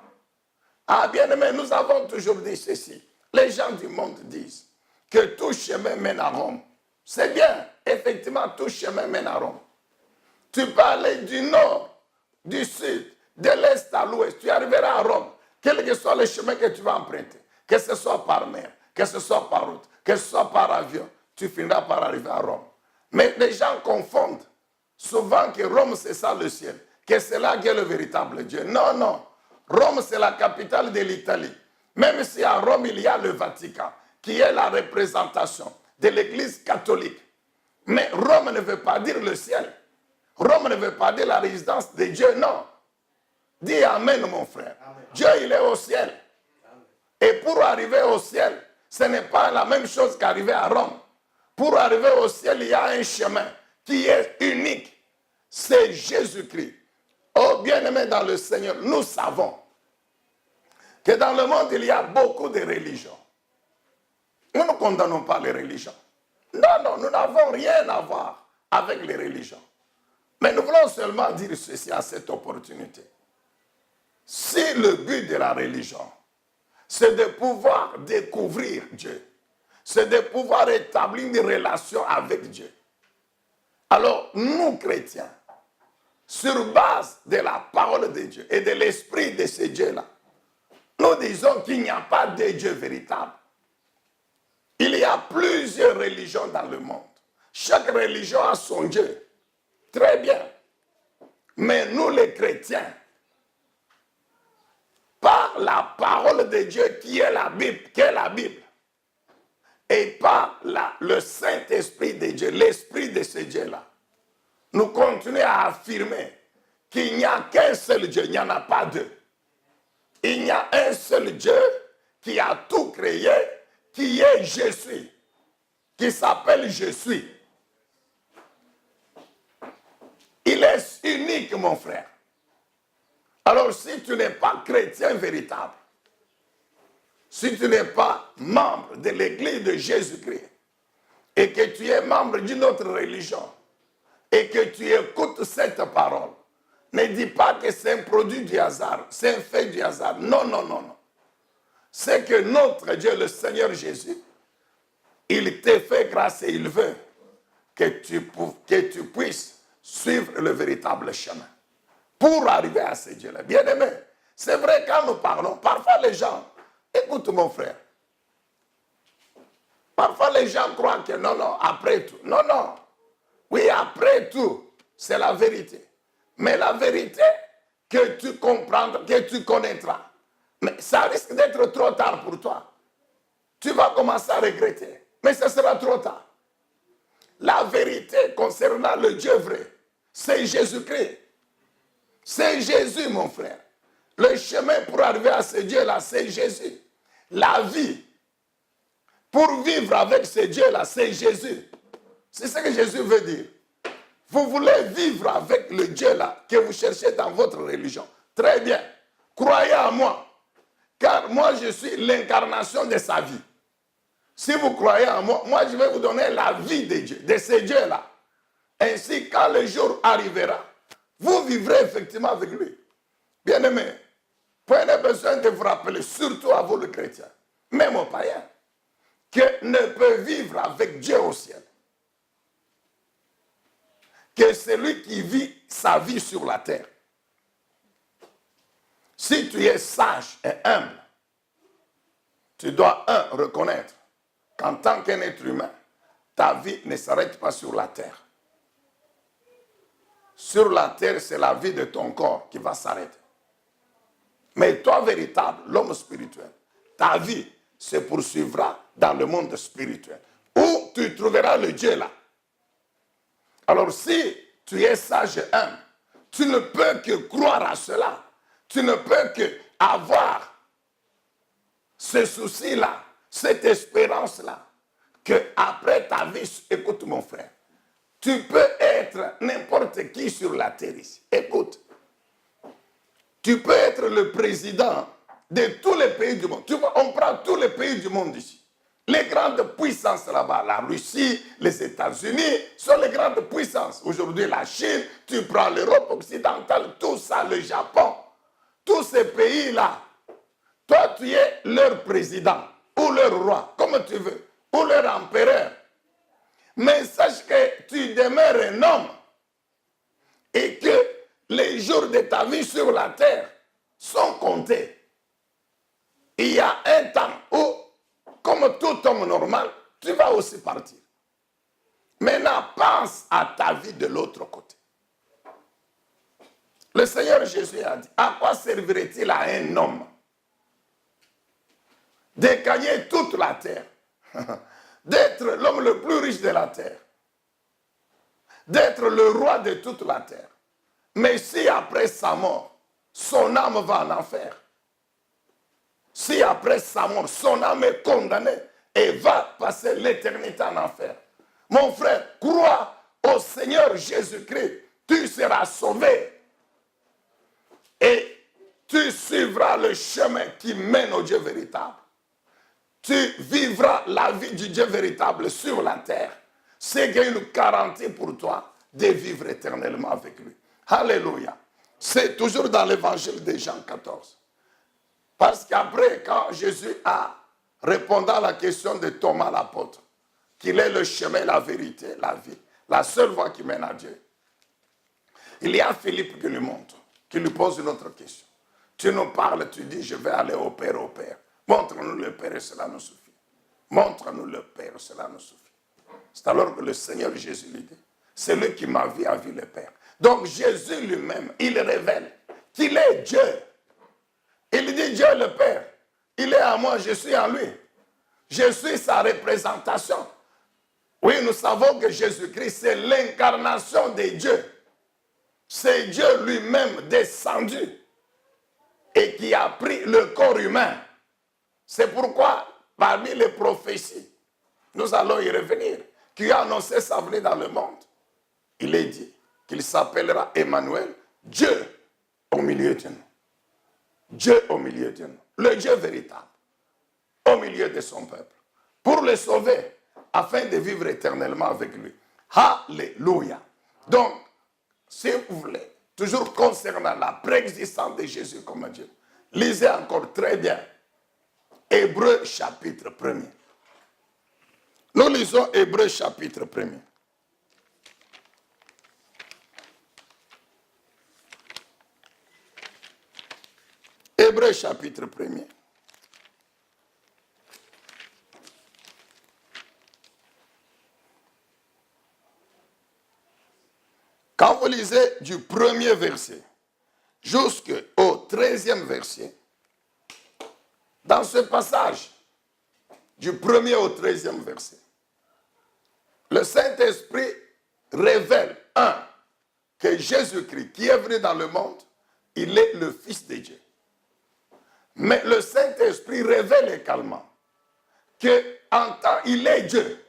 Ah, bien aimé, nous avons toujours dit ceci. Les gens du monde disent que tout chemin mène à Rome. C'est bien, effectivement, tout chemin mène à Rome. Tu peux aller du nord, du sud, de l'est à l'ouest, tu arriveras à Rome. Quel que soit le chemin que tu vas emprunter, que ce soit par mer, que ce soit par route, que ce soit par avion, tu finiras par arriver à Rome. Mais les gens confondent souvent que Rome, c'est ça le ciel, que c'est là qu'est le véritable Dieu. Non, non. Rome, c'est la capitale de l'Italie. Même si à Rome, il y a le Vatican, qui est la représentation de l'Église catholique. Mais Rome ne veut pas dire le ciel. Rome ne veut pas dire la résidence de Dieu, non. Dis Amen, mon frère. Amen. Dieu, il est au ciel. Amen. Et pour arriver au ciel, ce n'est pas la même chose qu'arriver à Rome. Pour arriver au ciel, il y a un chemin qui est unique. C'est Jésus-Christ. Oh, bien-aimés dans le Seigneur, nous savons que dans le monde, il y a beaucoup de religions. Nous ne condamnons pas les religions. Non, non, nous n'avons rien à voir avec les religions. Mais nous voulons seulement dire ceci à cette opportunité. Si le but de la religion, c'est de pouvoir découvrir Dieu, c'est de pouvoir établir une relation avec Dieu, alors nous, chrétiens, sur base de la parole de Dieu et de l'esprit de ce Dieu-là, nous disons qu'il n'y a pas de Dieu véritable. Il y a plusieurs religions dans le monde. Chaque religion a son Dieu. Très bien. Mais nous, les chrétiens, par la parole de Dieu qui est la Bible, et par le Saint-Esprit de Dieu, l'Esprit de ce Dieu-là, nous continuons à affirmer qu'il n'y a qu'un seul Dieu, il n'y en a pas deux. Il y a un seul Dieu qui a tout créé, qui est Je suis, qui s'appelle Je suis. Il est unique, mon frère. Alors, si tu n'es pas chrétien véritable, si tu n'es pas membre de l'Église de Jésus-Christ, et que tu es membre d'une autre religion, et que tu écoutes cette parole, ne dis pas que c'est un produit du hasard, c'est un fait du hasard. Non, non, non, non. C'est que notre Dieu, le Seigneur Jésus, il te fait grâce et il veut que tu puisses suivre le véritable chemin pour arriver à ce Dieu-là. Bien-aimé, c'est vrai quand nous parlons, parfois les gens, écoute mon frère, parfois les gens croient que non, non, après tout. Non, non. Oui, après tout, c'est la vérité. Mais la vérité que tu comprendras, que tu connaîtras, mais ça risque d'être trop tard pour toi. Tu vas commencer à regretter, mais ce sera trop tard. La vérité concernant le Dieu vrai, c'est Jésus-Christ. C'est Jésus, mon frère. Le chemin pour arriver à ce Dieu-là, c'est Jésus. La vie, pour vivre avec ce Dieu-là, c'est Jésus. C'est ce que Jésus veut dire. Vous voulez vivre avec le Dieu là que vous cherchez dans votre religion. Très bien. Croyez en moi. Car moi, je suis l'incarnation de sa vie. Si vous croyez en moi, moi, je vais vous donner la vie de Dieu, de ce Dieu-là. Ainsi, quand le jour arrivera, vous vivrez effectivement avec lui. Bien-aimés, prenez besoin de vous rappeler, surtout à vous les chrétiens, même aux païens, que ne peut vivre avec Dieu au ciel que celui qui vit sa vie sur la terre. Si tu es sage et humble, tu dois, reconnaître qu'en tant qu'un être humain, ta vie ne s'arrête pas sur la terre. Sur la terre, c'est la vie de ton corps qui va s'arrêter. Mais toi, véritable, l'homme spirituel, ta vie se poursuivra dans le monde spirituel, où tu trouveras le Dieu là. Alors si tu es sage et humble, tu ne peux que croire à cela. Tu ne peux que avoir ce souci-là, cette espérance-là, que après ta vie, écoute mon frère, tu peux être n'importe qui sur la terre ici. Écoute, tu peux être le président de tous les pays du monde. Tu vois, on prend tous les pays du monde ici. Les grandes puissances là-bas, la Russie, les États-Unis, sont les grandes puissances. Aujourd'hui, la Chine, tu prends l'Europe occidentale, tout ça, le Japon, tous ces pays-là. Toi, tu es leur président, ou leur roi, comme tu veux, ou leur empereur. Mais sache que tu demeures un homme et que les jours de ta vie sur la terre sont comptés. Il y a un temps où, comme tout homme normal, tu vas aussi partir. Maintenant, pense à ta vie de l'autre côté. Le Seigneur Jésus a dit, à quoi servirait-il à un homme de gagner toute la terre, d'être l'homme le plus riche de la terre, d'être le roi de toute la terre, mais si après sa mort, son âme va en enfer, si après sa mort, son âme est condamnée et va passer l'éternité en enfer, mon frère, crois au Seigneur Jésus-Christ, tu seras sauvé et tu suivras le chemin qui mène au Dieu véritable. Tu vivras la vie du Dieu véritable sur la terre. C'est une garantie pour toi de vivre éternellement avec lui. Alléluia. C'est toujours dans l'évangile de Jean 14. Parce qu'après, quand Jésus a répondu à la question de Thomas l'apôtre, qu'il est le chemin, la vérité, la vie, la seule voie qui mène à Dieu, il y a Philippe qui lui montre, qui lui pose une autre question. Tu nous parles, tu dis, je vais aller au Père, au Père. Montre-nous le Père et cela nous suffit. Montre-nous le Père, cela nous suffit. C'est alors que le Seigneur Jésus lui dit, c'est lui qui m'a vu, a vu le Père. Donc Jésus lui-même, il révèle qu'il est Dieu. Il dit Dieu le Père. Il est en moi, je suis en lui. Je suis sa représentation. Oui, nous savons que Jésus-Christ, c'est l'incarnation de Dieu. C'est Dieu lui-même descendu et qui a pris le corps humain. C'est pourquoi, parmi les prophéties, nous allons y revenir, qui a annoncé sa venue dans le monde, il est dit qu'il s'appellera Emmanuel, Dieu au milieu de nous. Dieu au milieu de nous. Le Dieu véritable, au milieu de son peuple, pour le sauver, afin de vivre éternellement avec lui. Alléluia. Donc, si vous voulez, toujours concernant la préexistence de Jésus comme Dieu, lisez encore très bien Hébreux chapitre 1er. Nous lisons Hébreux chapitre 1er. Hébreux chapitre 1er. Quand vous lisez du premier verset jusqu'au 13e verset, dans ce passage, du 1er au 13e verset, le Saint-Esprit révèle, que Jésus-Christ, qui est venu dans le monde, il est le Fils de Dieu. Mais le Saint-Esprit révèle également qu'il est Dieu.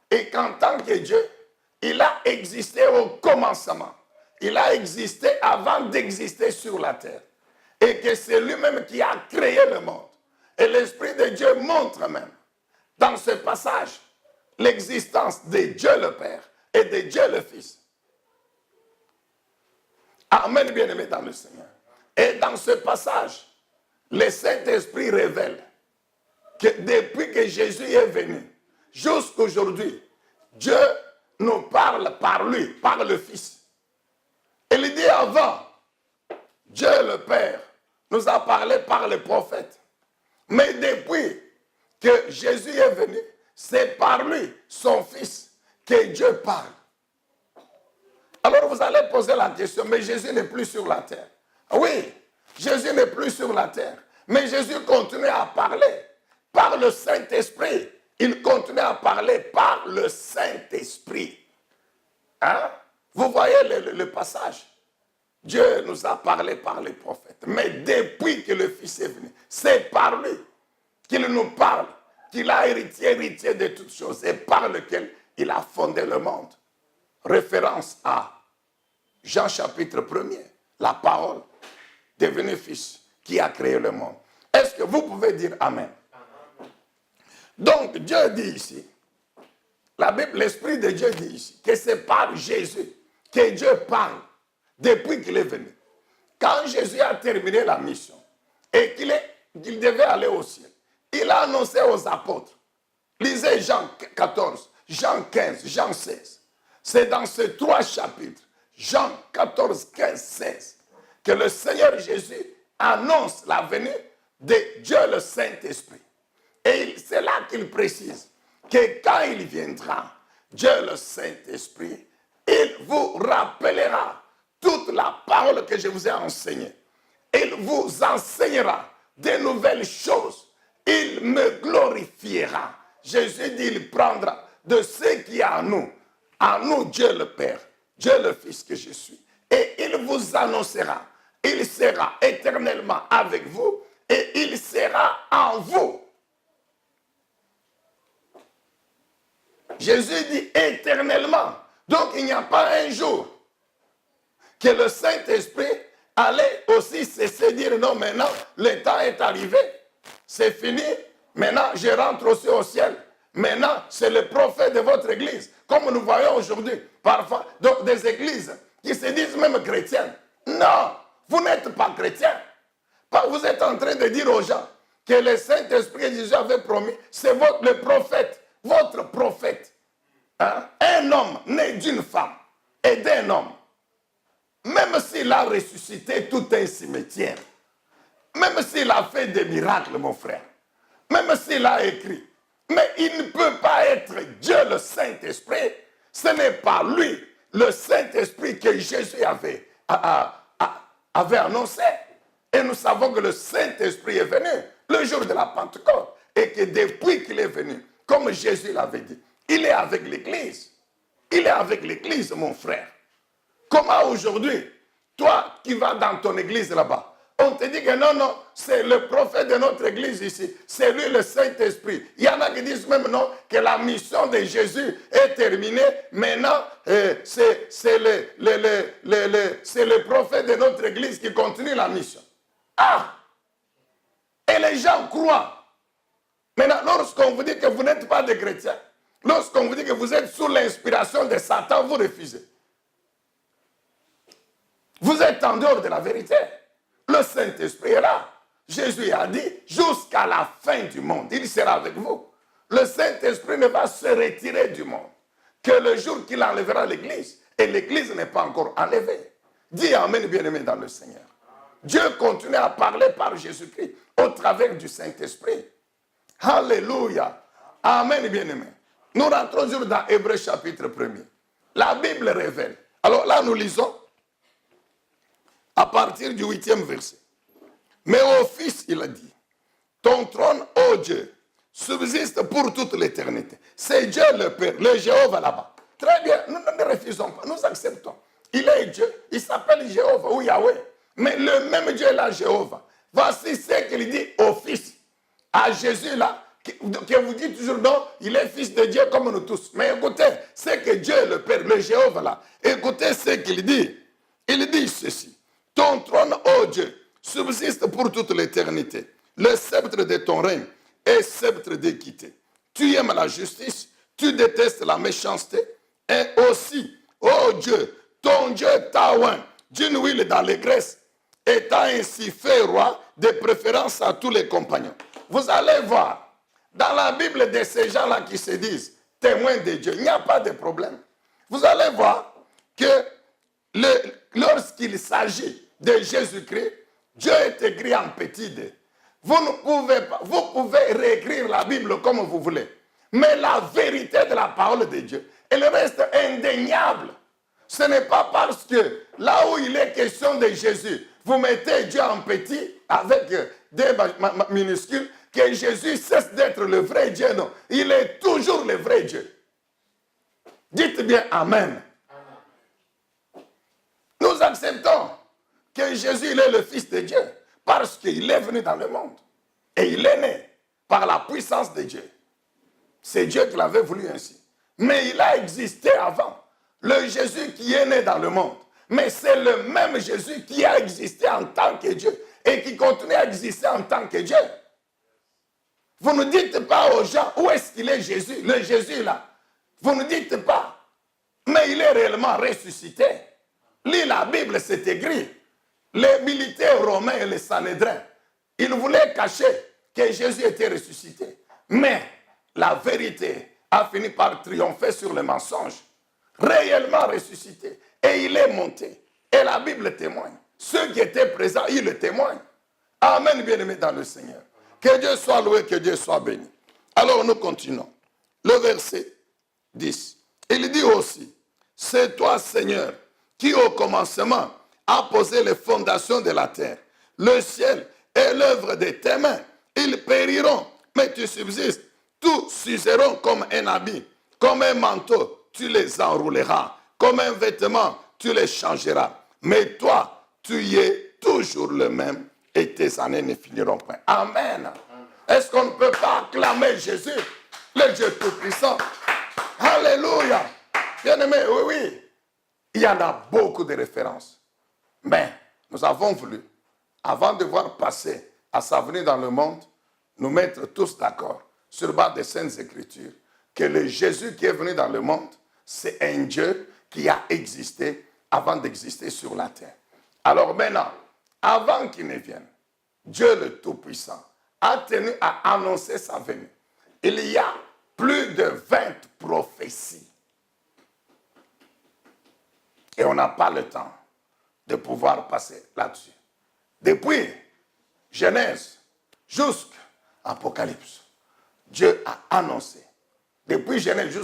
Et qu'en tant que Dieu, il a existé au commencement. Il a existé avant d'exister sur la terre. Et que c'est lui-même qui a créé le monde. Et l'Esprit de Dieu montre même, dans ce passage, l'existence de Dieu le Père et de Dieu le Fils. Amen, bien-aimé dans le Seigneur. Et dans ce passage, le Saint-Esprit révèle que depuis que Jésus est venu, jusqu'à aujourd'hui, Dieu nous parle par lui, par le Fils. Il dit avant, Dieu le Père nous a parlé par les prophètes. Mais depuis que Jésus est venu, c'est par lui, son Fils, que Dieu parle. Alors vous allez poser la question, mais Jésus n'est plus sur la terre. Oui, Jésus n'est plus sur la terre. Mais Jésus continue à parler par le Saint-Esprit. Il continue à parler par le Saint-Esprit. Hein? Vous voyez le passage. Dieu nous a parlé par les prophètes. Mais depuis que le Fils est venu, c'est par lui qu'il nous parle, qu'il a héritier de toutes choses et par lequel il a fondé le monde. Référence à Jean chapitre 1er, la parole devenue Fils qui a créé le monde. Est-ce que vous pouvez dire Amen? Donc Dieu dit ici, la Bible, l'Esprit de Dieu dit ici, que c'est par Jésus que Dieu parle depuis qu'il est venu. Quand Jésus a terminé la mission et qu'il devait aller au ciel, il a annoncé aux apôtres. Lisez Jean 14, Jean 15, Jean 16. C'est dans ces 3 chapitres, Jean 14, 15, 16, que le Seigneur Jésus annonce la venue de Dieu le Saint-Esprit. Et c'est là qu'il précise que quand il viendra, Dieu le Saint-Esprit, il vous rappellera toute la parole que je vous ai enseignée. Il vous enseignera de nouvelles choses. Il me glorifiera. Jésus dit, il prendra de ce qui est en nous Dieu le Père, Dieu le Fils que je suis. Et il vous annoncera, il sera éternellement avec vous et il sera en vous. Jésus dit éternellement. Donc il n'y a pas un jour que le Saint-Esprit allait aussi cesser de dire non, maintenant le temps est arrivé, c'est fini, maintenant je rentre aussi au ciel. Maintenant, c'est le prophète de votre église. Comme nous voyons aujourd'hui, parfois, donc des églises qui se disent même chrétiennes. Non, vous n'êtes pas chrétien. Vous êtes en train de dire aux gens que le Saint-Esprit que Jésus avait promis, c'est le prophète, votre prophète. Hein? Un homme né d'une femme et d'un homme. Même s'il a ressuscité tout un cimetière, même s'il a fait des miracles, mon frère, même s'il a écrit, mais il ne peut pas être Dieu le Saint-Esprit. Ce n'est pas lui, le Saint-Esprit que Jésus avait annoncé. Et nous savons que le Saint-Esprit est venu le jour de la Pentecôte. Et que depuis qu'il est venu, comme Jésus l'avait dit, il est avec l'Église. Il est avec l'Église, mon frère. Comment aujourd'hui, toi qui vas dans ton église là-bas, on te dit que non, c'est le prophète de notre église ici, c'est lui le Saint-Esprit. Il y en a qui disent même non, que la mission de Jésus est terminée, maintenant c'est le prophète de notre église qui continue la mission. Ah! Et les gens croient. Maintenant, lorsqu'on vous dit que vous n'êtes pas des chrétiens, lorsqu'on vous dit que vous êtes sous l'inspiration de Satan, vous refusez. Vous êtes en dehors de la vérité. Le Saint-Esprit est là. Jésus a dit, jusqu'à la fin du monde, il sera avec vous. Le Saint-Esprit ne va se retirer du monde que le jour qu'il enlèvera l'Église. Et l'Église n'est pas encore enlevée. Dis Amen, bien-aimé dans le Seigneur. Dieu continue à parler par Jésus-Christ au travers du Saint-Esprit. Alléluia. Amen, bien-aimé. Nous rentrons toujours dans Hébreux chapitre 1er. La Bible révèle. Alors là, nous lisons à partir du 8e verset. Mais au Fils, il a dit, ton trône, ô Dieu, subsiste pour toute l'éternité. C'est Dieu le Père, le Jéhovah là-bas. Très bien, nous ne refusons pas, nous acceptons. Il est Dieu, il s'appelle Jéhovah ou Yahweh. Mais le même Dieu là, Jéhovah. Voici ce qu'il dit au Fils, à Jésus là, que vous dites toujours non, il est fils de Dieu comme nous tous. Mais écoutez, c'est que Dieu est le Père, le Jéhovah là. Écoutez ce qu'il dit. Il dit ceci. Ton trône, ô Dieu, subsiste pour toute l'éternité. Le sceptre de ton règne est sceptre d'équité. Tu aimes la justice, tu détestes la méchanceté. Et aussi, ô Dieu, ton Dieu t'a oint d'une huile d'allégresse et t'a ainsi fait roi de préférence à tous les compagnons. Vous allez voir, dans la Bible de ces gens-là qui se disent témoins de Dieu, il n'y a pas de problème. Vous allez voir que lorsqu'il s'agit de Jésus-Christ, Dieu est écrit en petit d. Vous ne pouvez pas, vous pouvez réécrire la Bible comme vous voulez. Mais la vérité de la parole de Dieu, elle reste indéniable. Ce n'est pas parce que là où il est question de Jésus, vous mettez Dieu en petit avec des minuscules, que Jésus cesse d'être le vrai Dieu. Non, il est toujours le vrai Dieu. Dites bien Amen. Nous acceptons que Jésus il est le Fils de Dieu parce qu'il est venu dans le monde. Et il est né par la puissance de Dieu. C'est Dieu qui l'avait voulu ainsi. Mais il a existé avant. Le Jésus qui est né dans le monde. Mais c'est le même Jésus qui a existé en tant que Dieu et qui continue à exister en tant que Dieu. Vous ne dites pas aux gens où est-ce qu'il est Jésus, le Jésus là. Vous ne dites pas. Mais il est réellement ressuscité. Lis la Bible, c'est écrit. Les militaires romains et les Sanhédrins, ils voulaient cacher que Jésus était ressuscité. Mais la vérité a fini par triompher sur le mensonge. Réellement ressuscité. Et il est monté. Et la Bible témoigne. Ceux qui étaient présents, ils le témoignent. Amen, bien-aimés dans le Seigneur. Que Dieu soit loué, que Dieu soit béni. Alors nous continuons. Le verset 10. Il dit aussi, c'est toi, Seigneur, qui au commencement a posé les fondations de la terre. Le ciel est l'œuvre de tes mains. Ils périront, mais tu subsistes. Tous s'useront comme un habit, comme un manteau, tu les enrouleras. Comme un vêtement, tu les changeras. Mais toi, tu y es toujours le même et tes années ne finiront point. Amen. Est-ce qu'on ne peut pas acclamer Jésus, le Dieu Tout-Puissant? Alléluia. Bien-aimé, oui, oui. Il y en a beaucoup de références. Mais nous avons voulu, avant de voir passer à sa venue dans le monde, nous mettre tous d'accord sur base des Saintes Écritures que le Jésus qui est venu dans le monde, c'est un Dieu qui a existé avant d'exister sur la terre. Alors maintenant, avant qu'il ne vienne, Dieu le Tout-Puissant a tenu à annoncer sa venue. Il y a plus de 20 prophéties. Et on n'a pas le temps de pouvoir passer là-dessus. Depuis Genèse jusqu'à Apocalypse, Dieu a annoncé. Depuis Genèse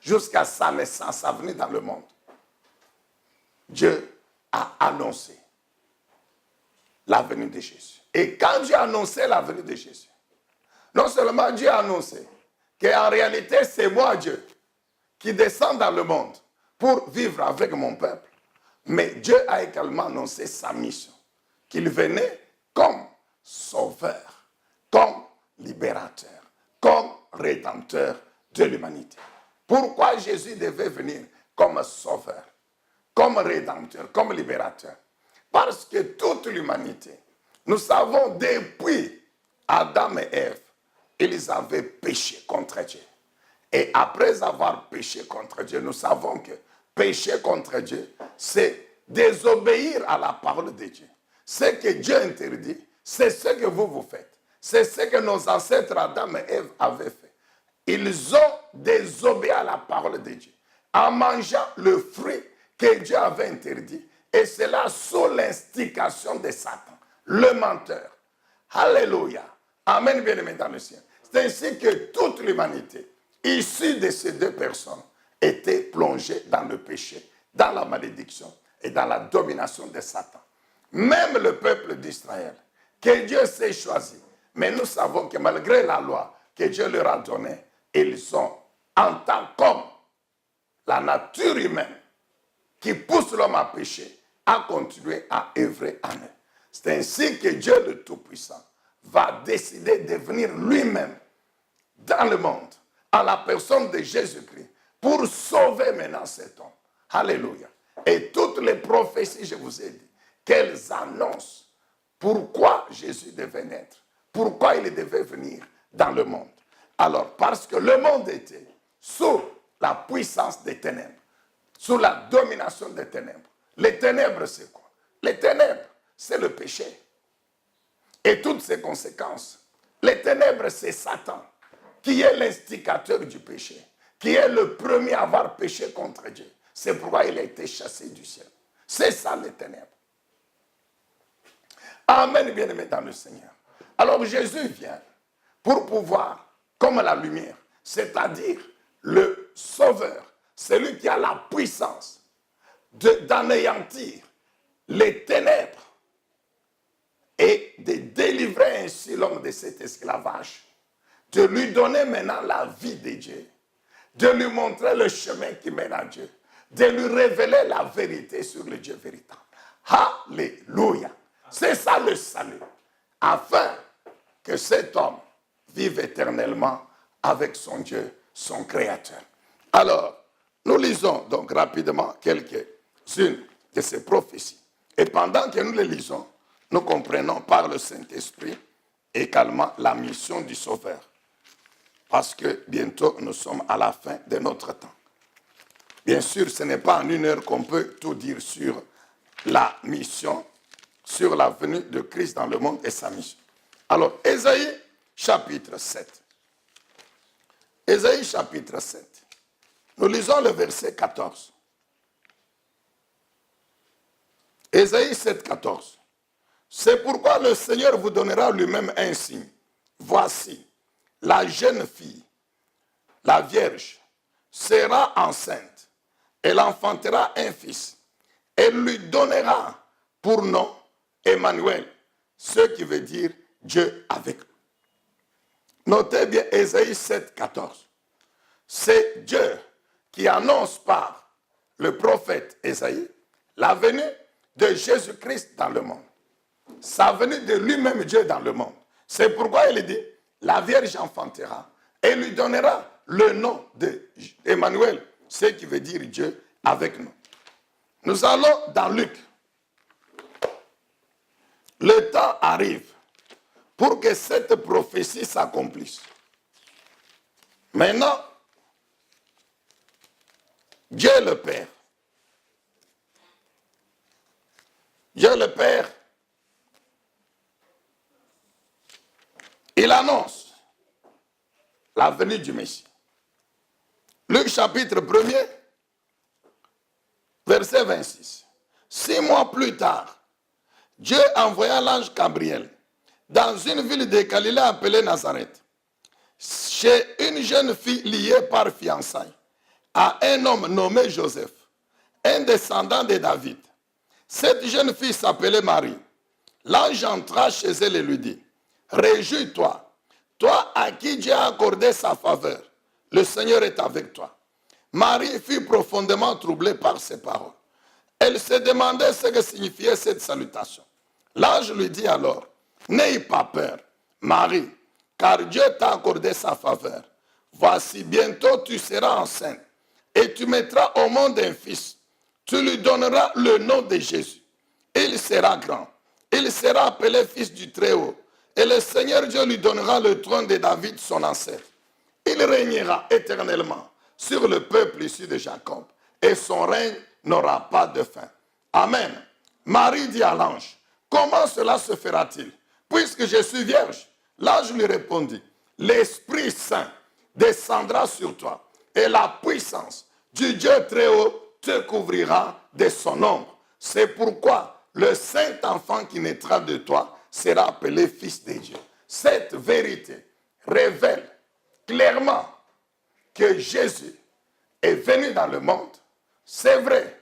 jusqu'à sa naissance, sa venue dans le monde, Dieu a annoncé la venue de Jésus. Et quand Dieu a annoncé la venue de Jésus, non seulement Dieu a annoncé qu'en réalité c'est moi Dieu qui descends dans le monde pour vivre avec mon peuple, mais Dieu a également annoncé sa mission, qu'il venait comme sauveur, comme libérateur, comme rédempteur de l'humanité. Pourquoi Jésus devait venir comme sauveur, comme rédempteur, comme libérateur? Parce que toute l'humanité, nous savons depuis Adam et Ève, ils avaient péché contre Dieu. Et après avoir péché contre Dieu, nous savons que pécher contre Dieu, c'est désobéir à la parole de Dieu. Ce que Dieu interdit, c'est ce que vous faites. C'est ce que nos ancêtres Adam et Ève avaient fait. Ils ont désobéi à la parole de Dieu en mangeant le fruit que Dieu avait interdit. Et cela sous l'instigation de Satan, le menteur. Alléluia. Amen, bien-aimé dans le ciel. C'est ainsi que toute l'humanité, issue de ces deux personnes, était plongée dans le péché, dans la malédiction et dans la domination de Satan. Même le peuple d'Israël, que Dieu s'est choisi. Mais nous savons que malgré la loi que Dieu leur a donnée, ils sont en tant comme la nature humaine qui pousse l'homme à pécher, à continuer à œuvrer en eux. C'est ainsi que Dieu le Tout-Puissant va décider de venir lui-même dans le monde, en la personne de Jésus-Christ, pour sauver maintenant cet homme. Alléluia. Et toutes les prophéties, je vous ai dit, qu'elles annoncent pourquoi Jésus devait naître, pourquoi il devait venir dans le monde. Alors, parce que le monde était sous la puissance des ténèbres, sous la domination des ténèbres. Les ténèbres, c'est quoi? Les ténèbres, c'est le péché. Et toutes ses conséquences. Les ténèbres, c'est Satan, qui est l'instigateur du péché, qui est le premier à avoir péché contre Dieu. C'est pourquoi il a été chassé du ciel. C'est ça, les ténèbres. Amen, bien-aimé dans le Seigneur. Alors Jésus vient pour pouvoir, comme la lumière, c'est-à-dire le sauveur, celui qui a la puissance d'anéantir les ténèbres et de délivrer ainsi l'homme de cet esclavage, de lui donner maintenant la vie de Dieu, de lui montrer le chemin qui mène à Dieu, de lui révéler la vérité sur le Dieu véritable. Alléluia. C'est ça le salut, afin que cet homme vive éternellement avec son Dieu, son Créateur. Alors, nous lisons donc rapidement quelques-unes de ces prophéties. Et pendant que nous les lisons, nous comprenons par le Saint-Esprit également la mission du Sauveur. Parce que bientôt, nous sommes à la fin de notre temps. Bien sûr, ce n'est pas en une heure qu'on peut tout dire sur la mission, sur la venue de Christ dans le monde et sa mission. Alors, Ésaïe, chapitre 7. Ésaïe, chapitre 7. Nous lisons le verset 14. Ésaïe 7, 14. C'est pourquoi le Seigneur vous donnera lui-même un signe. Voici, la jeune fille, la Vierge, sera enceinte. Elle enfantera un fils. Elle lui donnera pour nom Emmanuel, ce qui veut dire Dieu avec nous. Notez bien Ésaïe 7, 14. C'est Dieu qui annonce par le prophète Ésaïe la venue de Jésus-Christ dans le monde. Sa venue de lui-même Dieu dans le monde. C'est pourquoi il dit, la Vierge enfantera et lui donnera le nom d'Emmanuel, ce qui veut dire Dieu avec nous. Nous allons dans Luc. Le temps arrive pour que cette prophétie s'accomplisse. Maintenant, Dieu le Père. Dieu le Père, il annonce la venue du Messie. Luc chapitre 1er, verset 26. 6 mois plus tard, Dieu envoya l'ange Gabriel dans une ville de Galilée appelée Nazareth, chez une jeune fille liée par fiançailles à un homme nommé Joseph, un descendant de David. Cette jeune fille s'appelait Marie. L'ange entra chez elle et lui dit, « Réjouis-toi, toi à qui Dieu a accordé sa faveur, le Seigneur est avec toi. » Marie fut profondément troublée par ces paroles. Elle se demandait ce que signifiait cette salutation. L'ange lui dit alors, « N'aie pas peur, Marie, car Dieu t'a accordé sa faveur. Voici, bientôt tu seras enceinte et tu mettras au monde un fils. Tu lui donneras le nom de Jésus. Il sera grand. Il sera appelé fils du Très-Haut. Et le Seigneur Dieu lui donnera le trône de David, son ancêtre. Il régnera éternellement sur le peuple issu de Jacob. Et son règne n'aura pas de fin. » Amen. Marie dit à l'ange, « Comment cela se fera-t-il, puisque je suis vierge ?» L'ange lui répondit, « L'Esprit Saint descendra sur toi, et la puissance du Dieu Très-Haut te couvrira de son ombre. C'est pourquoi le saint enfant qui naîtra de toi sera appelé fils de Dieu. » Cette vérité révèle clairement que Jésus est venu dans le monde, c'est vrai,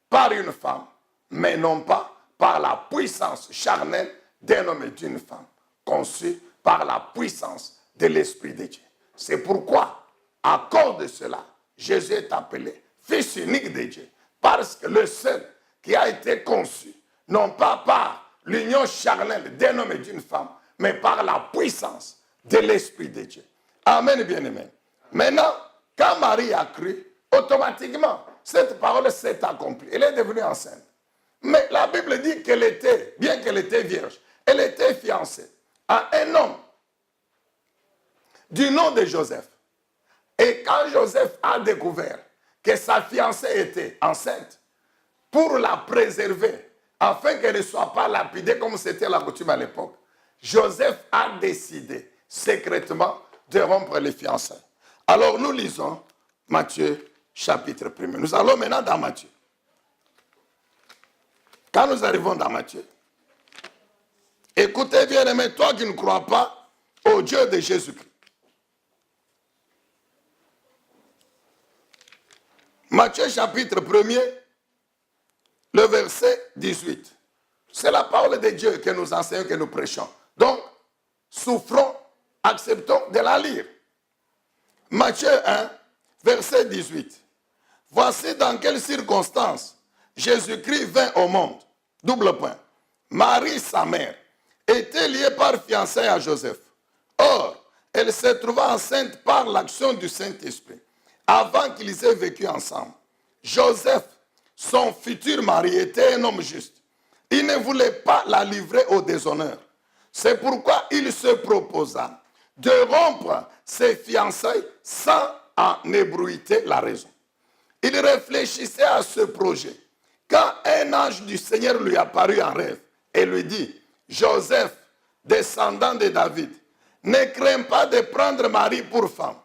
par une femme, mais non pas par la puissance charnelle d'un homme et d'une femme, conçue par la puissance de l'Esprit de Dieu. C'est pourquoi, à cause de cela, Jésus est appelé Fils unique de Dieu, parce que le seul qui a été conçu, non pas par l'union charnelle d'un homme et d'une femme, mais par la puissance de l'Esprit de Dieu. Amen, bien-aimé. Maintenant, quand Marie a cru, automatiquement, cette parole s'est accomplie. Elle est devenue enceinte. Mais la Bible dit qu'elle était, bien qu'elle était vierge, elle était fiancée à un homme du nom de Joseph. Et quand Joseph a découvert que sa fiancée était enceinte, pour la préserver, afin qu'elle ne soit pas lapidée comme c'était la coutume à l'époque, Joseph a décidé secrètement de rompre les fiançailles. Alors nous lisons Matthieu chapitre 1. Nous allons maintenant dans Matthieu. Quand nous arrivons dans Matthieu, écoutez bien, aimé, toi qui ne crois pas au Dieu de Jésus-Christ. Matthieu chapitre 1er, le verset 18. C'est la parole de Dieu que nous enseignons, que nous prêchons. Donc, souffrons, acceptons de la lire. Matthieu 1, verset 18. Voici dans quelles circonstances Jésus-Christ vint au monde. Double point. Marie, sa mère, était liée par fiançailles à Joseph. Or, elle se trouva enceinte par l'action du Saint-Esprit, avant qu'ils aient vécu ensemble. Joseph, son futur mari, était un homme juste. Il ne voulait pas la livrer au déshonneur. C'est pourquoi il se proposa de rompre ses fiançailles sans en ébruiter la raison. Il réfléchissait à ce projet quand un ange du Seigneur lui apparut en rêve et lui dit, Joseph, descendant de David, ne crains pas de prendre Marie pour femme,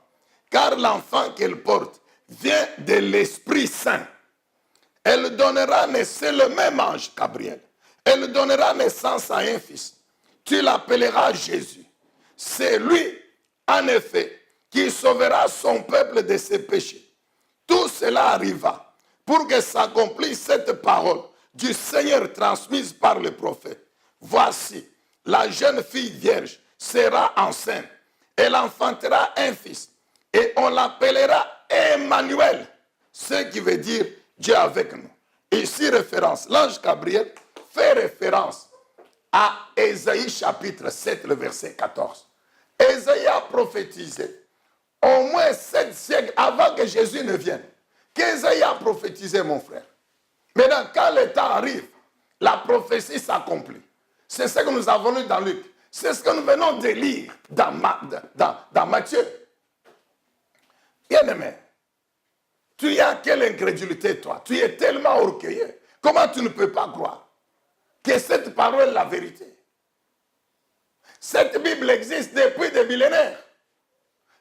car l'enfant qu'elle porte vient de l'Esprit Saint. Elle donnera naissance, c'est le même ange, Gabriel. Elle donnera naissance à un fils. Tu l'appelleras Jésus. C'est lui, en effet, qui sauvera son peuple de ses péchés. Tout cela arriva pour que s'accomplisse cette parole du Seigneur transmise par le prophète. Voici, la jeune fille vierge sera enceinte. Elle enfantera un fils et on l'appellera Emmanuel, ce qui veut dire Dieu avec nous. Ici, référence, l'ange Gabriel fait référence à Ésaïe chapitre 7, le verset 14. Ésaïe a prophétisé au moins 7 siècles avant que Jésus ne vienne. Qu'Ésaïe a prophétisé, mon frère. Maintenant, quand le temps arrive, la prophétie s'accomplit. C'est ce que nous avons lu dans Luc. C'est ce que nous venons de lire dans Matthieu. Bien-aimé, tu as quelle incrédulité, toi? Tu es tellement orgueilleux. Comment tu ne peux pas croire que cette parole est la vérité? Cette Bible existe depuis des millénaires.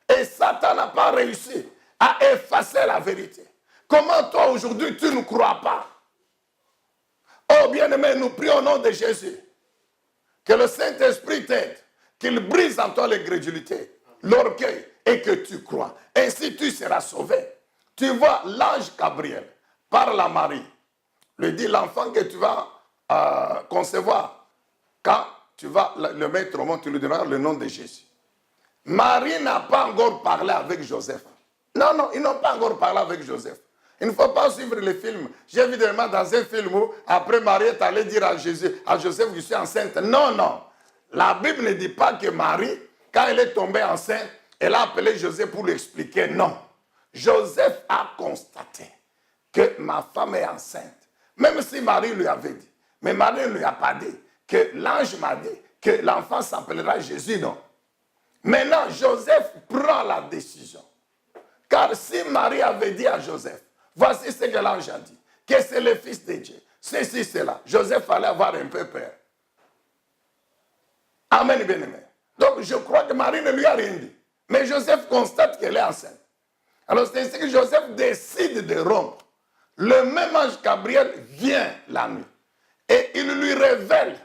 Et Satan n'a pas réussi à effacer la vérité. Comment toi aujourd'hui tu ne crois pas? Oh bien-aimé, nous prions au nom de Jésus. Que le Saint-Esprit t'aide. Qu'il brise en toi l'incrédulité, l'orgueil, et que tu crois. Ainsi tu seras sauvé. Tu vois, l'ange Gabriel parle à Marie. Lui dit, l'enfant que tu vas concevoir, quand tu vas le mettre au monde, tu lui donneras le nom de Jésus. Marie n'a pas encore parlé avec Joseph. Non, non, ils n'ont pas encore parlé avec Joseph. Il ne faut pas suivre les films. J'ai vu évidemment dans un film où, après Marie est allée dire à Joseph, je suis enceinte. Non, non. La Bible ne dit pas que Marie, quand elle est tombée enceinte, elle a appelé Joseph pour lui expliquer. Non. Joseph a constaté que ma femme est enceinte. Même si Marie lui avait dit. Mais Marie ne lui a pas dit que l'ange m'a dit que l'enfant s'appellera Jésus. Non. Maintenant, Joseph prend la décision. Car si Marie avait dit à Joseph, voici ce que l'ange a dit, que c'est le Fils de Dieu, ceci, cela, Joseph allait avoir un peu peur. Amen, bien-aimé. Donc, je crois que Marie ne lui a rien dit. Mais Joseph constate qu'elle est enceinte. Alors, c'est ainsi que Joseph décide de rompre. Le même ange Gabriel vient la nuit. Et il lui révèle,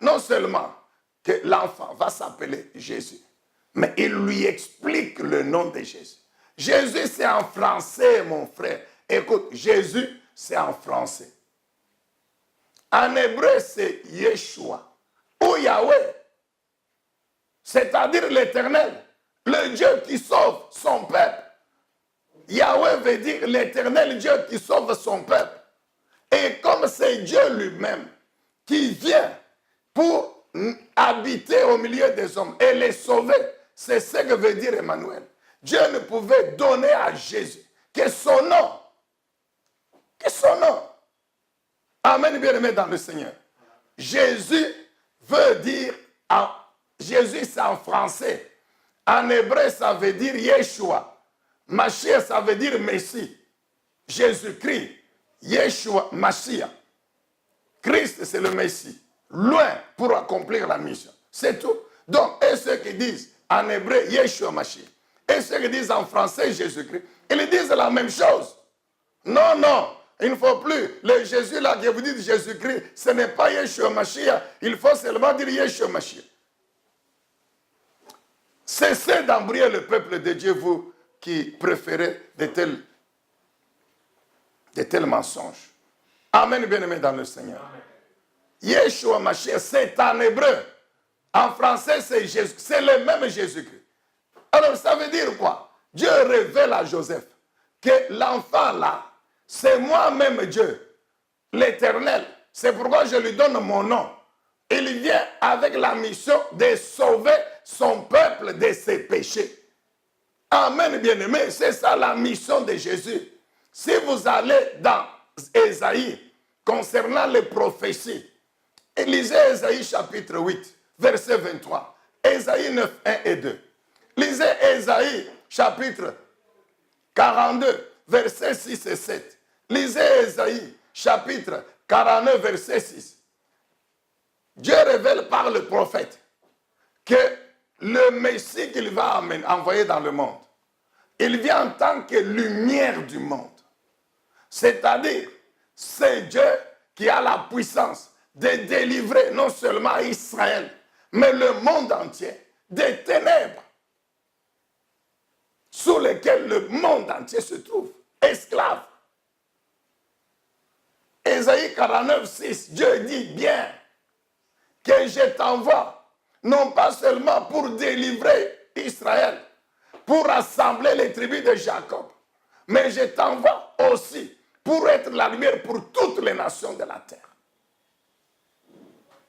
non seulement que l'enfant va s'appeler Jésus, mais il lui explique le nom de Jésus. Jésus, c'est en français, mon frère. Écoute, Jésus, c'est en français. En hébreu, c'est Yeshua ou Yahweh. C'est-à-dire l'Éternel, le Dieu qui sauve son peuple. Yahweh veut dire l'Éternel Dieu qui sauve son peuple. Et comme c'est Dieu lui-même qui vient pour habiter au milieu des hommes et les sauver. C'est ce que veut dire Emmanuel. Dieu ne pouvait donner à Jésus que son nom. Que son nom. Amen, bien-aimé dans le Seigneur. Jésus veut dire, Jésus c'est en français. En hébreu, ça veut dire Yeshua. Mashiach, ça veut dire Messie. Jésus-Christ, Yeshua, Mashiach. Christ, c'est le Messie. Loin pour accomplir la mission. C'est tout. Donc, et ceux qui disent en hébreu Yeshua, Mashiach, et ceux qui disent en français Jésus-Christ, ils disent la même chose. Non, non, il ne faut plus. Le Jésus là que vous dites Jésus-Christ, ce n'est pas Yeshua, Mashiach. Il faut seulement dire Yeshua, Mashiach. Cessez d'embrouiller le peuple de Dieu, vous qui préférez de tels mensonges. Amen, bien-aimé dans le Seigneur. Amen. Yeshua Mashiach, c'est en hébreu. En français, c'est Jésus. C'est le même Jésus-Christ. Alors, ça veut dire quoi? Dieu révèle à Joseph que l'enfant là, c'est moi-même Dieu, l'Éternel. C'est pourquoi je lui donne mon nom. Il vient avec la mission de sauver son peuple de ses péchés. Amen, bien-aimé. C'est ça la mission de Jésus. Si vous allez dans Ésaïe, concernant les prophéties, lisez Ésaïe chapitre 8, verset 23. Ésaïe 9, 1 et 2. Lisez Ésaïe chapitre 42, verset 6 et 7. Lisez Ésaïe chapitre 49, verset 6. Dieu révèle par le prophète que le Messie qu'il va envoyer dans le monde, il vient en tant que lumière du monde. C'est-à-dire, c'est Dieu qui a la puissance de délivrer non seulement Israël, mais le monde entier des ténèbres sous lesquelles le monde entier se trouve, esclave. Ésaïe 49, 6, Dieu dit bien que je t'envoie, non pas seulement pour délivrer Israël, pour rassembler les tribus de Jacob, mais je t'envoie aussi pour être la lumière pour toutes les nations de la terre.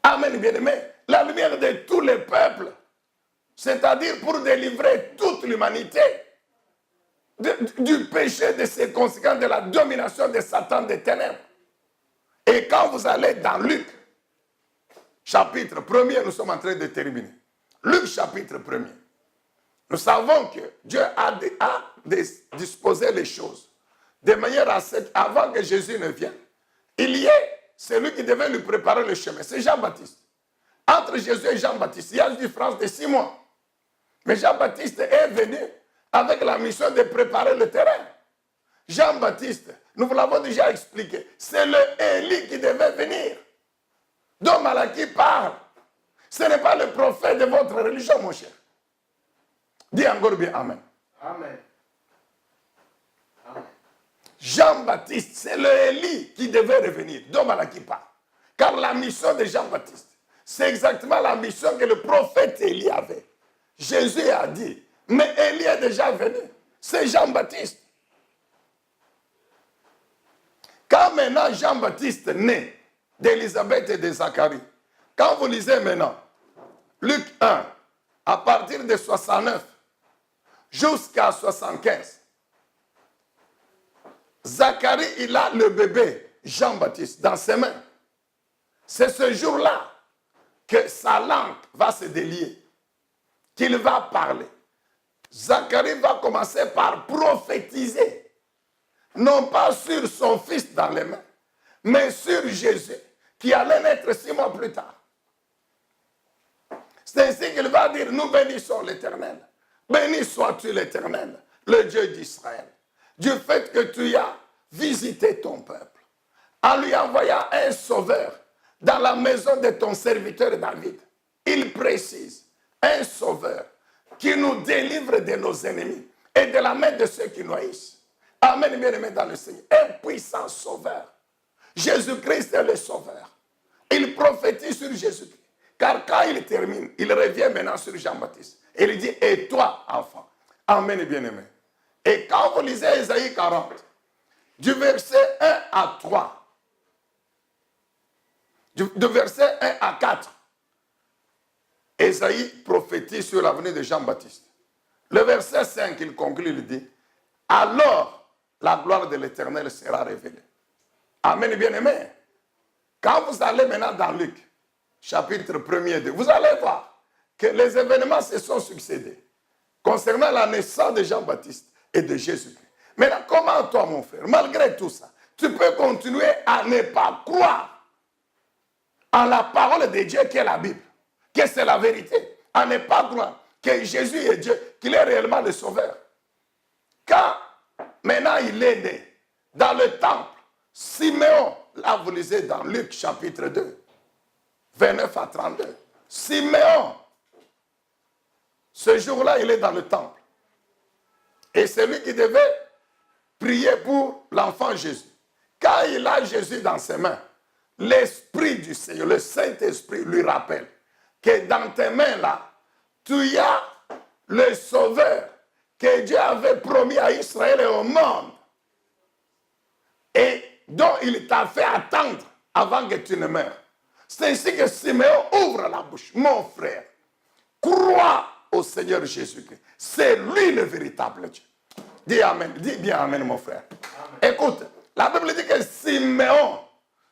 Amen, bien-aimé. La lumière de tous les peuples, c'est-à-dire pour délivrer toute l'humanité du péché, de ses conséquences, de la domination de Satan des ténèbres. Et quand vous allez dans Luc, chapitre 1er, nous sommes en train de terminer. Luc, chapitre 1er. Nous savons que Dieu a disposé les choses de manière à ce qu'avant que Jésus ne vienne, il y ait celui qui devait lui préparer le chemin. C'est Jean-Baptiste. Entre Jésus et Jean-Baptiste, il y a une différence de 6 mois. Mais Jean-Baptiste est venu avec la mission de préparer le terrain. Jean-Baptiste, nous vous l'avons déjà expliqué, c'est le Élie qui devait venir, dont Malachie parle. Ce n'est pas le prophète de votre religion, mon cher. Dis encore bien Amen. Amen. Jean-Baptiste, c'est le Élie qui devait revenir, dont Malachie parle. Car la mission de Jean-Baptiste, c'est exactement la mission que le prophète Élie avait. Jésus a dit, mais Élie est déjà venu. C'est Jean-Baptiste. Quand maintenant Jean-Baptiste naît d'Élisabeth et de Zacharie, quand vous lisez maintenant Luc 1, à partir de 69 jusqu'à 75, Zacharie, il a le bébé Jean-Baptiste dans ses mains. C'est ce jour-là que sa langue va se délier, qu'il va parler. Zacharie va commencer par prophétiser, non pas sur son fils dans les mains, mais sur Jésus, qui allait naître 6 mois plus tard. C'est ainsi qu'il va dire, nous bénissons l'Éternel. Béni sois-tu l'Éternel, le Dieu d'Israël, du fait que tu as visité ton peuple, en lui envoyant un sauveur dans la maison de ton serviteur David. Il précise, un sauveur qui nous délivre de nos ennemis et de la main de ceux qui nous haïssent. Amen, bien-aimé dans le Seigneur. Un puissant sauveur. Jésus-Christ est le sauveur. Il prophétise sur Jésus-Christ. Car quand il termine, il revient maintenant sur Jean-Baptiste. Et il dit, et toi, enfant. Amen, bien-aimé. Et quand vous lisez Ésaïe 40, du verset 1 à 3, du verset 1 à 4, Ésaïe prophétise sur l'avenir de Jean-Baptiste. Le verset 5, il conclut, il dit, alors la gloire de l'Éternel sera révélée. Amen, bien-aimé. Quand vous allez maintenant dans Luc, chapitre 1er, 2, vous allez voir que les événements se sont succédés concernant la naissance de Jean-Baptiste et de Jésus-Christ. Maintenant, comment toi, mon frère, malgré tout ça, tu peux continuer à ne pas croire en la parole de Dieu qui est la Bible, que c'est la vérité, à ne pas croire que Jésus est Dieu, qu'il est réellement le Sauveur. Quand maintenant il est né dans le temple, Siméon, là vous lisez dans Luc chapitre 2, 29 à 32, Siméon, ce jour-là il est dans le temple. Et c'est lui qui devait prier pour l'enfant Jésus. Quand il a Jésus dans ses mains, l'Esprit du Seigneur, le Saint-Esprit lui rappelle que dans tes mains là, tu as le Sauveur que Dieu avait promis à Israël et au monde. Et dont il t'a fait attendre avant que tu ne meurs. C'est ainsi que Siméon ouvre la bouche. Mon frère, crois au Seigneur Jésus-Christ. C'est lui le véritable Dieu. Dis Amen. Dis bien Amen, mon frère. Amen. Écoute, la Bible dit que Siméon,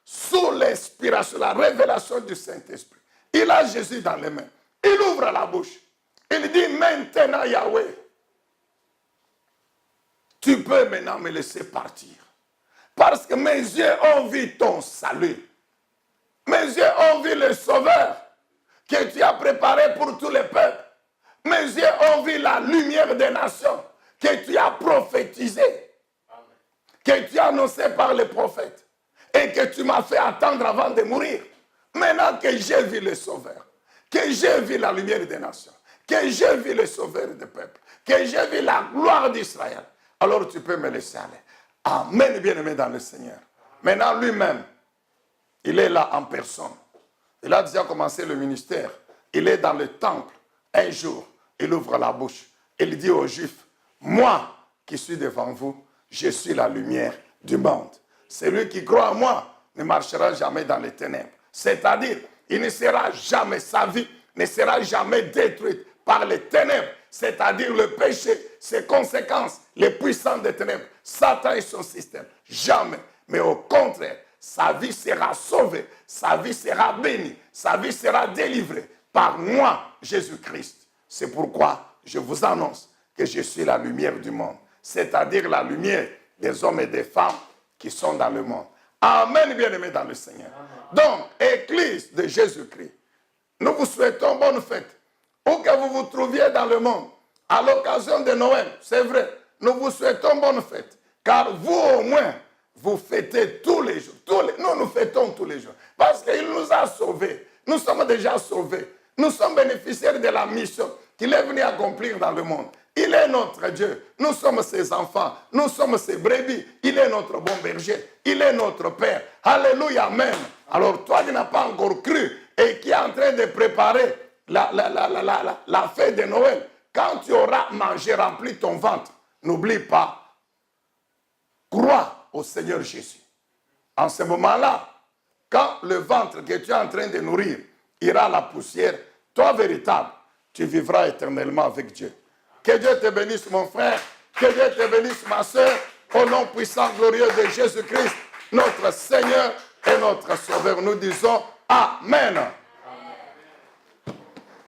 sous l'inspiration, la révélation du Saint-Esprit, il a Jésus dans les mains. Il ouvre la bouche. Il dit maintenant, Yahweh, tu peux maintenant me laisser partir. Parce que mes yeux ont vu ton salut. Mes yeux ont vu le Sauveur que tu as préparé pour tous les peuples. Mes yeux ont vu la lumière des nations que tu as prophétisé, que tu as annoncé par les prophètes et que tu m'as fait attendre avant de mourir. Maintenant que j'ai vu le Sauveur, que j'ai vu la lumière des nations, que j'ai vu le Sauveur des peuples, que j'ai vu la gloire d'Israël, alors tu peux me laisser aller. Amen, bien-aimé dans le Seigneur. Maintenant, lui-même, il est là en personne. Il a déjà commencé le ministère. Il est dans le temple. Un jour, il ouvre la bouche. Il dit aux Juifs, moi qui suis devant vous, je suis la lumière du monde. Celui qui croit en moi ne marchera jamais dans les ténèbres. C'est-à-dire, il ne sera jamais, sa vie ne sera jamais détruite par les ténèbres. C'est-à-dire le péché, ses conséquences, les puissants des ténèbres, Satan et son système. Jamais. Mais au contraire, sa vie sera sauvée, sa vie sera bénie, sa vie sera délivrée par moi, Jésus-Christ. C'est pourquoi je vous annonce que je suis la lumière du monde. C'est-à-dire la lumière des hommes et des femmes qui sont dans le monde. Amen, bien-aimés dans le Seigneur. Donc, Église de Jésus-Christ, nous vous souhaitons bonne fête. Où que vous vous trouviez dans le monde, à l'occasion de Noël, c'est vrai, nous vous souhaitons bonne fête. Car vous au moins, vous fêtez tous les jours. Nous fêtons tous les jours. Parce qu'il nous a sauvés. Nous sommes déjà sauvés. Nous sommes bénéficiaires de la mission qu'il est venu accomplir dans le monde. Il est notre Dieu. Nous sommes ses enfants. Nous sommes ses brebis. Il est notre bon berger. Il est notre Père. Alléluia, Amen. Alors toi qui n'as pas encore cru et qui est en train de préparer la fête de Noël, quand tu auras mangé, rempli ton ventre, n'oublie pas, crois au Seigneur Jésus. En ce moment-là, quand le ventre que tu es en train de nourrir ira à la poussière, toi véritable, tu vivras éternellement avec Dieu. Que Dieu te bénisse, mon frère. Que Dieu te bénisse, ma soeur. Au nom puissant, glorieux de Jésus-Christ, notre Seigneur et notre Sauveur, nous disons Amen.